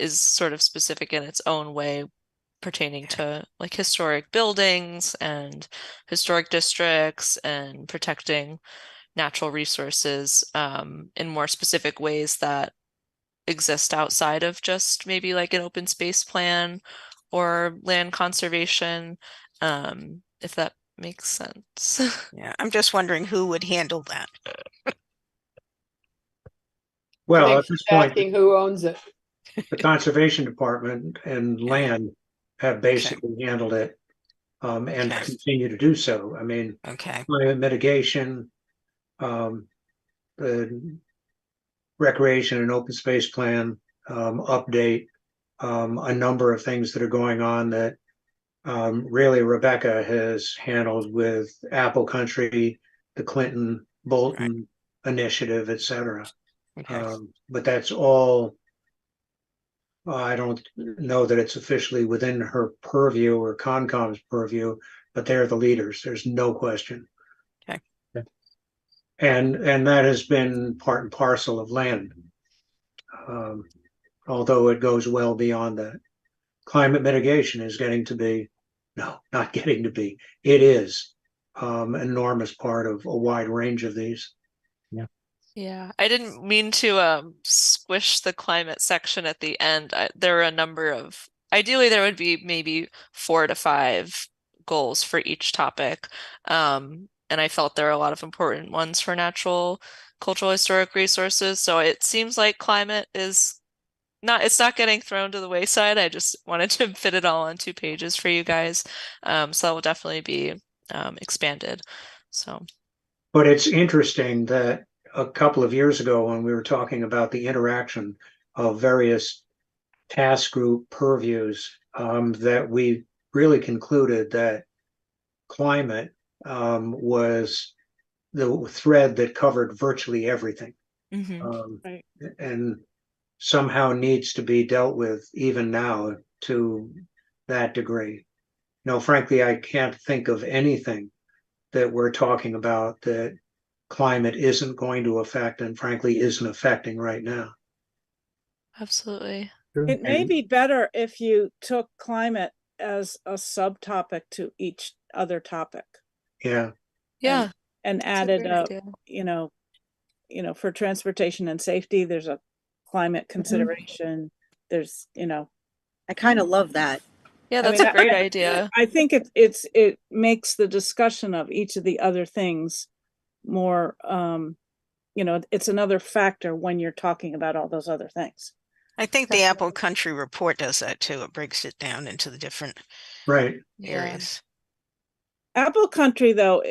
is sort of specific in its own way, pertaining to like historic buildings and historic districts and protecting natural resources in more specific ways that exist outside of just maybe like an open space plan or land conservation, if that makes sense. Yeah, I'm just wondering who would handle that. Well, think at this she's point, asking who owns it. the Conservation Department and land have basically handled it, and Okay. continue to do so. I mean, Okay. climate mitigation, the recreation and open space plan, update, a number of things that are going on that really Rebecca has handled with Apple Country, the Clinton Bolton initiative, et cetera. Okay. But that's all, I don't know that it's officially within her purview or Concom's purview, but they're the leaders. There's no question. Okay. And that has been part and parcel of land, although it goes well beyond that. Climate mitigation is getting to be, no, not getting to be, it is an enormous part of a wide range of these. Yeah, I didn't mean to squish the climate section at the end. There were a number of, ideally there would be maybe 4 to 5 goals for each topic. And I felt there are a lot of important ones for natural, cultural, historic resources. So it seems like climate is it's not getting thrown to the wayside. I just wanted to fit it all on 2 pages for you guys. So that will definitely be expanded. So, But it's interesting that a couple of years ago, when we were talking about the interaction of various task group purviews, that we really concluded that climate was the thread that covered virtually everything, Right. and somehow needs to be dealt with even now to that degree. No, frankly, I can't think of anything that we're talking about that climate isn't going to affect, and frankly isn't affecting right now. absolutely. It may be better if you took climate as a subtopic to each other topic. Yeah. Yeah. And That's a added great a, idea. for transportation and safety, there's a climate consideration. There's, I kind of love that. Yeah, I that's mean, a great idea. I think it makes the discussion of each of the other things more, it's another factor when you're talking about all those other things. I think the Apple Country report does that too. It breaks it down into the different areas. Apple Country, though,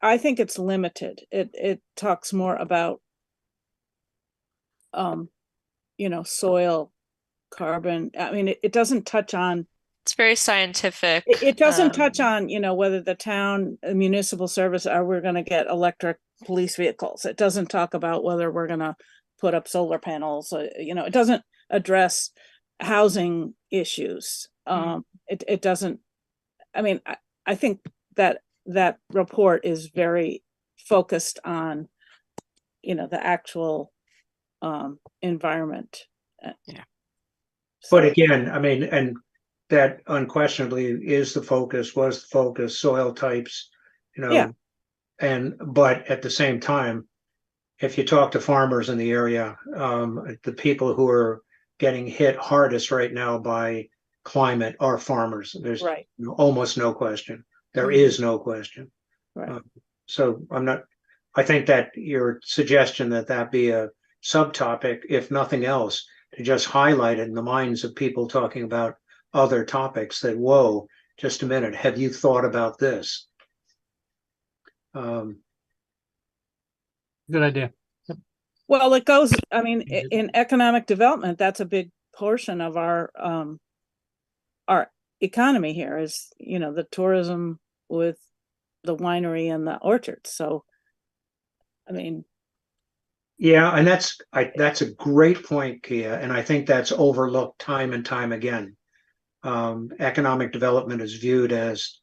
I think it's limited. It talks more about, soil, carbon. I mean, it doesn't touch on. It's very scientific. It doesn't touch on, whether the town municipal service, are we going to get electric police vehicles? It doesn't talk about whether we're going to put up solar panels. It doesn't address housing issues. It doesn't. I mean, I think that report is very focused on, the actual environment. Yeah. But again, I mean, and that unquestionably is the focus, was the focus, soil types, but at the same time, if you talk to farmers in the area, the people who are getting hit hardest right now by climate are farmers. There's almost no question. There is no question. Right. So I think that your suggestion that that be a subtopic, if nothing else, to just highlight it in the minds of people talking about other topics that, whoa, just a minute, have you thought about this? Good idea. Well, it goes, I mean, in economic development, that's a big portion of our economy here is, you know, the tourism with the winery and the orchards. So, I mean, Yeah, and that's a great point, Kia, and I think that's overlooked time and time again. Economic development is viewed as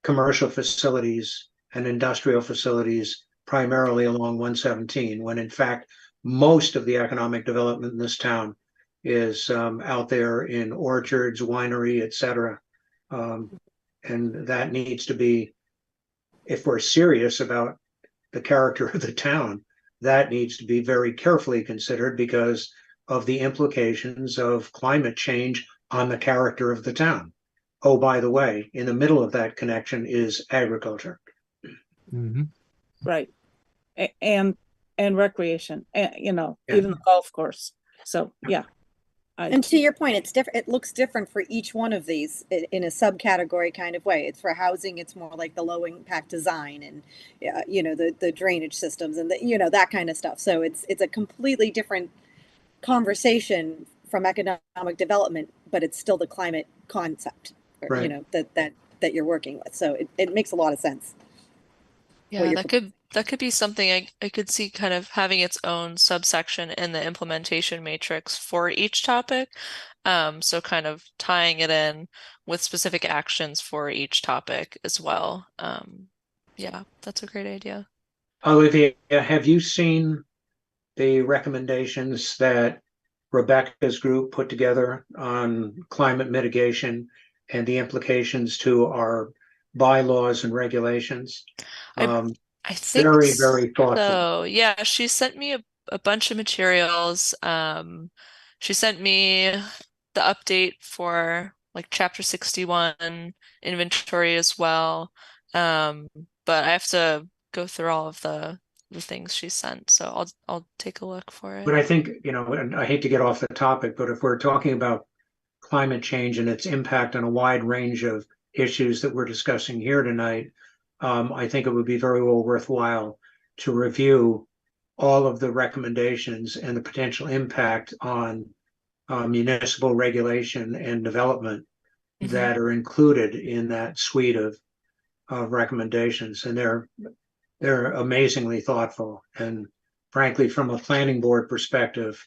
commercial facilities and industrial facilities primarily along 117, when in fact most of the economic development in this town is out there in orchards, winery, etc. And that needs to be, if we're serious about the character of the town, that needs to be very carefully considered because of the implications of climate change on the character of the town. Oh, by the way, in the middle of that connection is agriculture. Mhm. right. And recreation, and, you know, Yeah. even the golf course. So, yeah. And to your point, it's different. It looks different for each one of these in a subcategory kind of way. It's for housing. It's more like the low impact design and, you know, the drainage systems and the, you know, that kind of stuff. So it's a completely different conversation from economic development, but it's still the climate concept, or, Right. you know, that you're working with. So it makes a lot of sense. Yeah, you're that could be something I could see kind of having its own subsection in the implementation matrix for each topic. So kind of tying it in with specific actions for each topic as well. Yeah, that's a great idea. Olivia, have you seen the recommendations that Rebecca's group put together on climate mitigation and the implications to our bylaws and regulations? I think Very, very thoughtful. so. Yeah, she sent me a bunch of materials. She sent me the update for like chapter 61 inventory as well. But I have to go through all of the things she sent, so I'll take a look for it. But I think, you know, and I hate to get off the topic, but if we're talking about climate change and its impact on a wide range of issues that we're discussing here tonight, I think it would be very well worthwhile to review all of the recommendations and the potential impact on municipal regulation and development Mhm. that are included in that suite of recommendations. And they're amazingly thoughtful. And frankly, from a planning board perspective,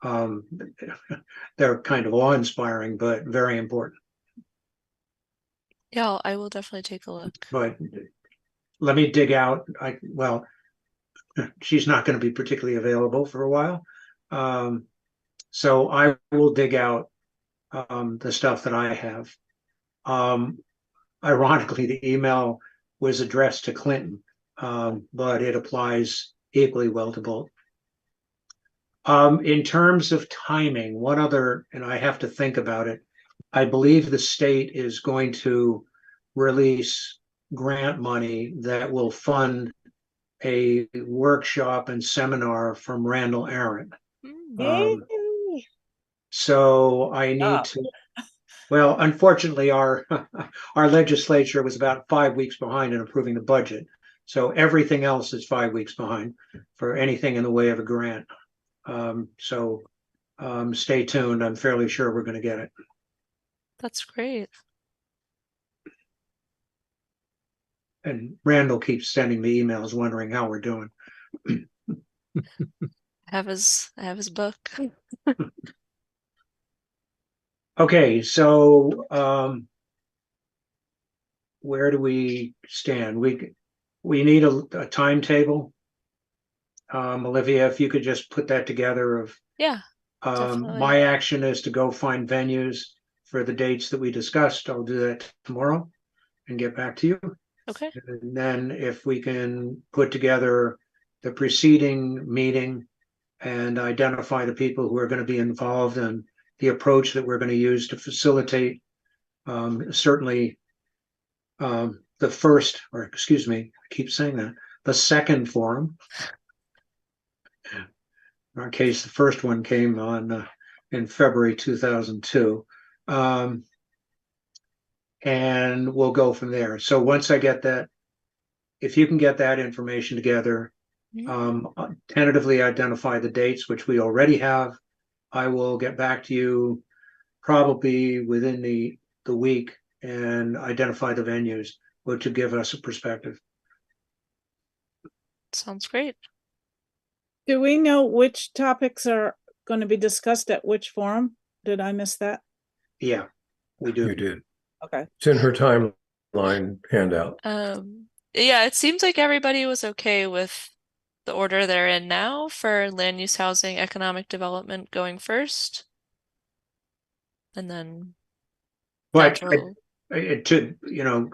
they're kind of awe-inspiring, but very important. Yeah, I will definitely take a look. But let me dig out. Well, she's not going to be particularly available for a while. So I will dig out the stuff that I have. Ironically, the email was addressed to Clinton, but it applies equally well to both. In terms of timing, one other, and I have to think about it, I believe the state is going to release grant money that will fund a workshop and seminar from Randall Aaron. So I need to, well, unfortunately, our legislature was about 5 weeks behind in approving the budget. So everything else is 5 weeks behind for anything in the way of a grant. So stay tuned. I'm fairly sure we're going to get it. That's great. And Randall keeps sending me emails wondering how we're doing. I have his book. Okay, so where do we stand? We need a timetable. Olivia, if you could just put that together of Yeah, definitely. my action is to go find venues for the dates that we discussed. I'll do that tomorrow and get back to you. Okay. And then if we can put together the preceding meeting and identify the people who are going to be involved and the approach that we're going to use to facilitate certainly the first, or excuse me, I keep saying that, the second forum. In our case, the first one came on in February 2002. And we'll go from there. So once I get that, if you can get that information together, tentatively identify the dates, which we already have, I will get back to you probably within the week and identify the venues, which will give us a perspective. Sounds great. Do we know which topics are going to be discussed at which forum? Did I miss that? Yeah, we do. You did. Okay. It's in her timeline handout. Yeah, it seems like everybody was okay with the order they're in now for land use, housing, economic development going first. And then But natural. to, you know,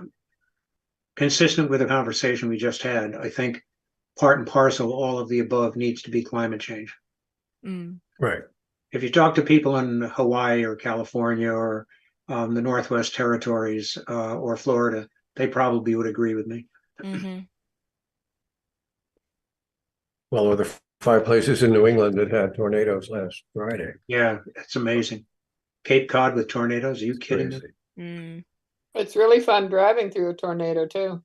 consistent with the conversation we just had, I think part and parcel, all of the above needs to be climate change. Right. If you talk to people in Hawaii or California or the Northwest Territories or Florida, they probably would agree with me. Well, or the 5 places in New England that had tornadoes last Friday. Yeah, it's amazing. Cape Cod with tornadoes, are you kidding me? Crazy. It's really fun driving through a tornado too.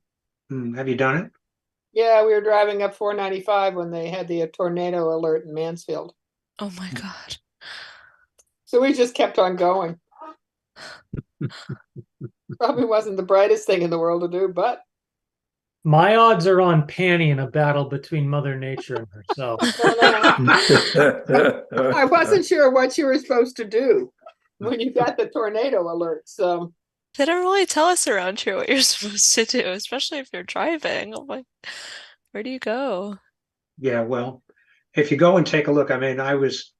Have you done it? Yeah, we were driving up 495 when they had the tornado alert in Mansfield. Oh my God. So we just kept on going. Probably wasn't the brightest thing in the world to do, but My odds are on Panny in a battle between Mother Nature and herself. I wasn't sure what you were supposed to do when you got the tornado alert. So They don't really tell us around here what you're supposed to do, especially if you're driving. I'm like, where do you go? Yeah, well, if you go and take a look, I mean, I was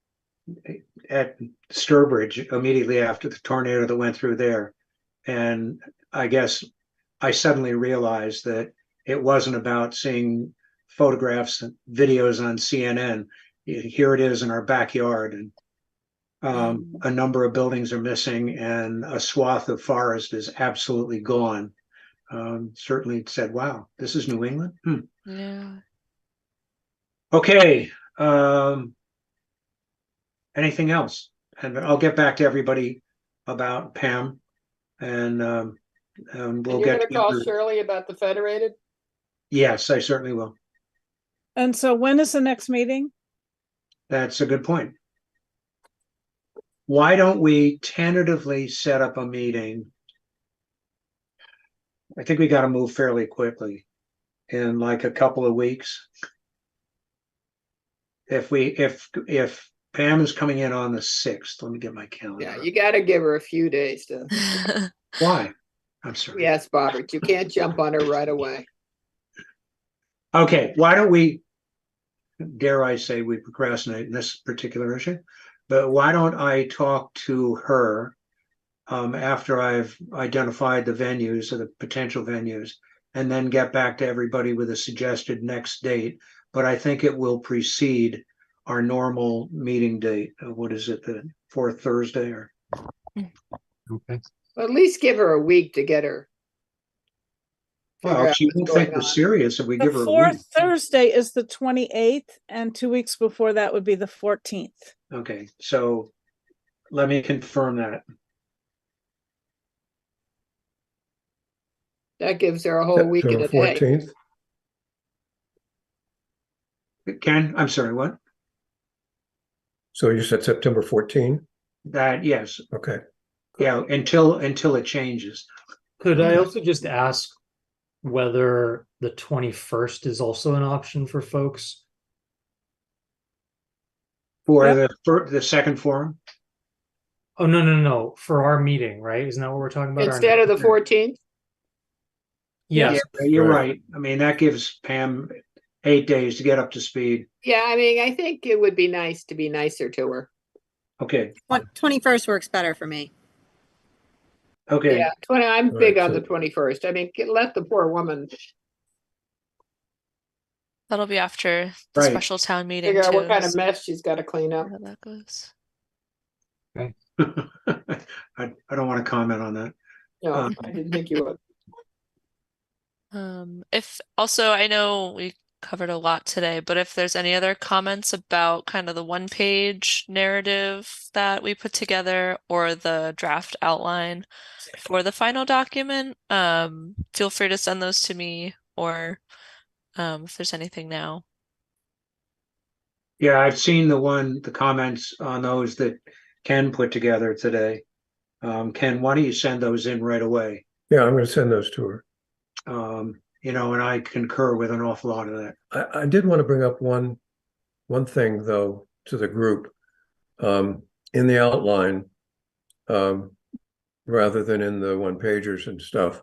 at Sturbridge immediately after the tornado that went through there. And I guess I suddenly realized that it wasn't about seeing photographs and videos on CNN. Here it is in our backyard, and a number of buildings are missing, and a swath of forest is absolutely gone. Certainly said, wow, this is New England? Yeah. Okay. Anything else? And I'll get back to everybody about Pam, and we'll and you're get going to call together. Shirley about the Federated? Yes, I certainly will. And so when is the next meeting? That's a good point. Why don't we tentatively set up a meeting? I think we got to move fairly quickly in like a couple of weeks. If Pam is coming in on the 6th, let me get my calendar. Yeah, you got to give her a few days to. Why? I'm sorry. Yes, Bobbert, you can't jump on her right away. Okay, why don't we, dare I say, we procrastinate in this particular issue, but why don't I talk to her after I've identified the venues or the potential venues, and then get back to everybody with a suggested next date. But I think it will precede our normal meeting date. What is it, the 4th Thursday? Or Okay. Well, at least give her a week to get her. figure well, out she what's won't going think we're on. serious if we give her The a fourth week. Thursday is the 28th, and 2 weeks before that would be the 14th. Okay, so let me confirm that. That gives her a whole week and September a day. 14th. Ken, I'm sorry, what? So you said September 14th? That, yes, Okay. yeah, until it changes. Could I also just ask whether the 21st is also an option for folks? For the second forum? Oh, no. For our meeting, right? Isn't that what we're talking about? Our Instead of the next- 14th? Yes. Yeah, you're Right. right. I mean, that gives Pam 8 days to get up to speed. Yeah, I mean, I think it would be nice to be nicer to her. Okay, 21st works better for me. okay. Yeah, I'm Right, big on so- the 21st. I mean, let the poor woman That'll be after the Right. special town meeting figure out too. what kind of so mess she's got to clean up. how that goes. I don't want to comment on that. No, I didn't think you would. If also, I know we covered a lot today, but if there's any other comments about kind of the one-page narrative that we put together or the draft outline for the final document, feel free to send those to me, or if there's anything now. Yeah, I've seen the comments on those that Ken put together today. Ken, why don't you send those in right away? Yeah, I'm going to send those to her. You know, and I concur with an awful lot of that. I did want to bring up one thing though to the group. In the outline, rather than in the one pagers and stuff,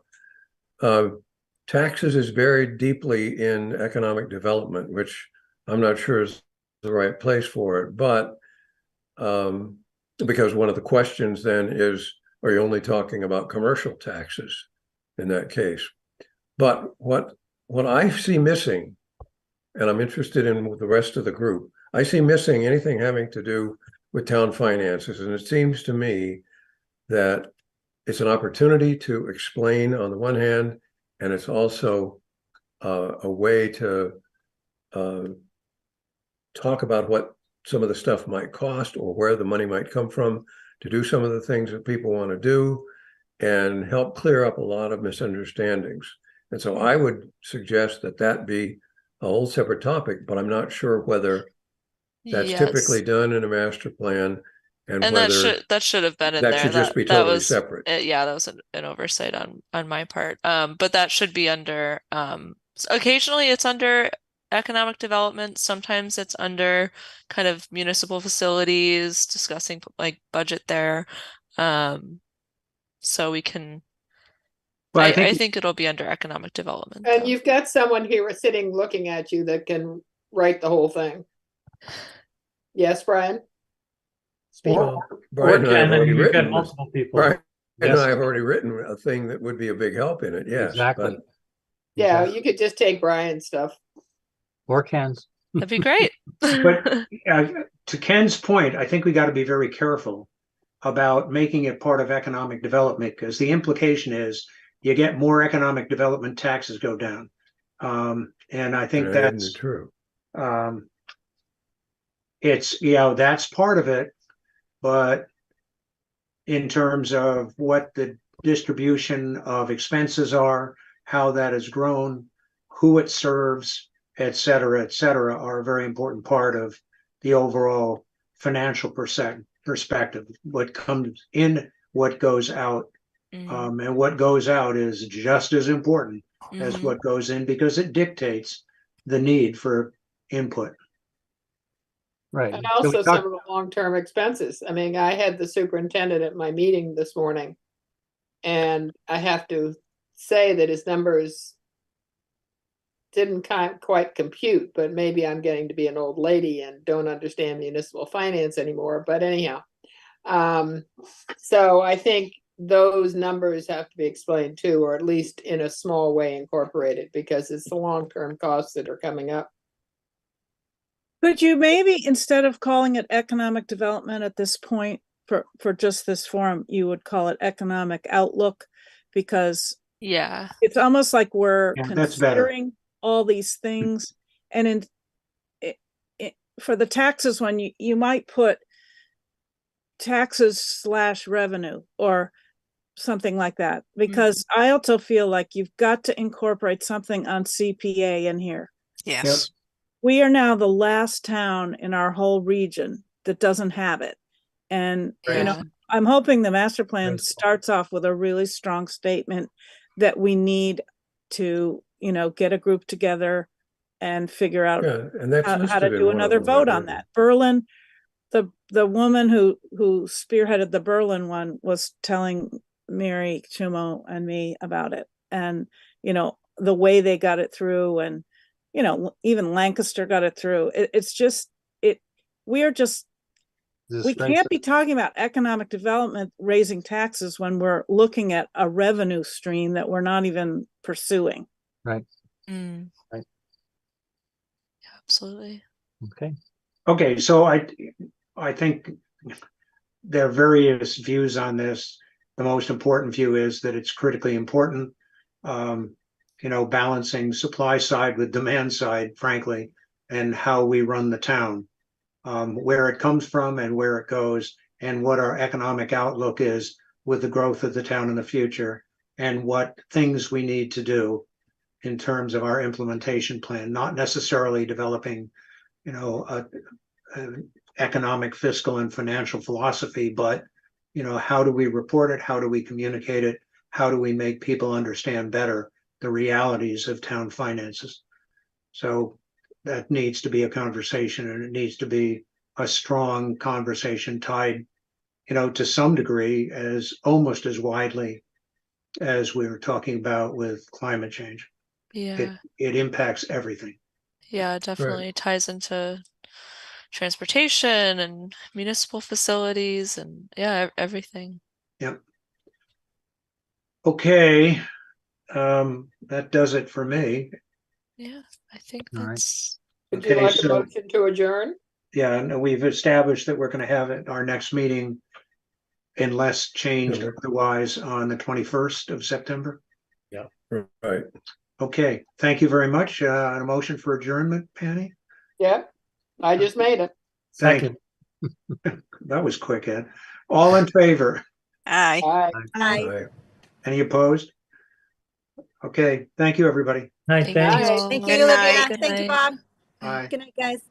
taxes is buried deeply in economic development, which I'm not sure is the right place for it. But because one of the questions then is, are you only talking about commercial taxes in that case? But what I see missing, and I'm interested in with the rest of the group, I see missing anything having to do with town finances. And it seems to me that it's an opportunity to explain on the one hand, and it's also a way to talk about what some of the stuff might cost or where the money might come from to do some of the things that people want to do and help clear up a lot of misunderstandings. And so I would suggest that that be a whole separate topic, but I'm not sure whether that's Yes. typically done in a master plan and And whether that should have been in that there. should just be that totally was separate. yeah, that was an oversight on my part. But that should be under occasionally it's under economic development. Sometimes it's under kind of municipal facilities, discussing like budget there. So we can. Well, I think it'll be under economic development. And though. you've got someone here sitting looking at you that can write the whole thing. Yes, Brian? Speak. Well, Brian and I have and already you've got written, multiple people. Brian and Yes. I have already written a thing that would be a big help in it. Yes, Exactly. but Yeah, Exactly. you could just take Brian's stuff. Or Ken's. That'd be great. But to Ken's point, I think we got to be very careful about making it part of economic development, because the implication is you get more economic development, taxes go down. And I think that that's isn't true. It's, you know, that's part of it, but in terms of what the distribution of expenses are, how that has grown, who it serves, et cetera, are a very important part of the overall financial perspective. What comes in, what goes out, and what goes out is just as important as what goes in, because it dictates the need for input. Right. And So we also talked- some of the long-term expenses. I mean, I had the superintendent at my meeting this morning. And I have to say that his numbers didn't quite compute, but maybe I'm getting to be an old lady and don't understand municipal finance anymore. But anyhow, so I think those numbers have to be explained too, or at least in a small way incorporated, because it's the long-term costs that are coming up. Could you maybe, instead of calling it economic development at this point, for just this forum, you would call it economic outlook? Because Yeah. it's almost like we're Yeah, that's better. considering all these things. And for the taxes one, you might put taxes / revenue or something like that, because I also feel like you've got to incorporate something on CPA in here. Yes. We are now the last town in our whole region that doesn't have it. And, you know, Yeah. I'm hoping the master plan Right. starts off with a really strong statement that we need to, you know, get a group together and figure out Yeah, and that's how to listed in do one of another them, I vote on believe. that. Berlin, the woman who spearheaded the Berlin one was telling Mary Chumo and me about it, and you know the way they got it through, and you know even Lancaster got it through. It's just we can't be talking about economic development raising taxes when we're looking at a revenue stream that we're not even pursuing. Right. Right. Yeah, absolutely. Okay. Okay, so I think there are various views on this. The most important view is that it's critically important. balancing supply side with demand side, frankly, and how we run the town, where it comes from and where it goes, and what our economic outlook is with the growth of the town in the future, and what things we need to do in terms of our implementation plan, not necessarily developing, an economic, fiscal, and financial philosophy, but, how do we report it? How do we communicate it? How do we make people understand better the realities of town finances? So that needs to be a conversation, and it needs to be a strong conversation tied, to some degree, as almost as widely as we were talking about with climate change. Yeah. It impacts everything. Yeah, it definitely ties into transportation and municipal facilities and everything. Yep. Okay. That does it for me. Yeah, I think All right. that's Would you Okay, like a so- motion to adjourn? Yeah, and we've established that we're going to have it our next meeting, unless changed Yeah. otherwise, on the 21st of September. Right. Okay, thank you very much. A motion for adjournment, Penny? Yep, I just made it. Thank Second. you. That was quick, Ed. All in favor? Aye. Aye. Aye. Right. Any opposed? Okay, thank you, everybody. Night, Thank thanks. you Aye. all. Thank Good you, night. Olivia. Good Thank you, night. Bob. Bye. Good night, guys.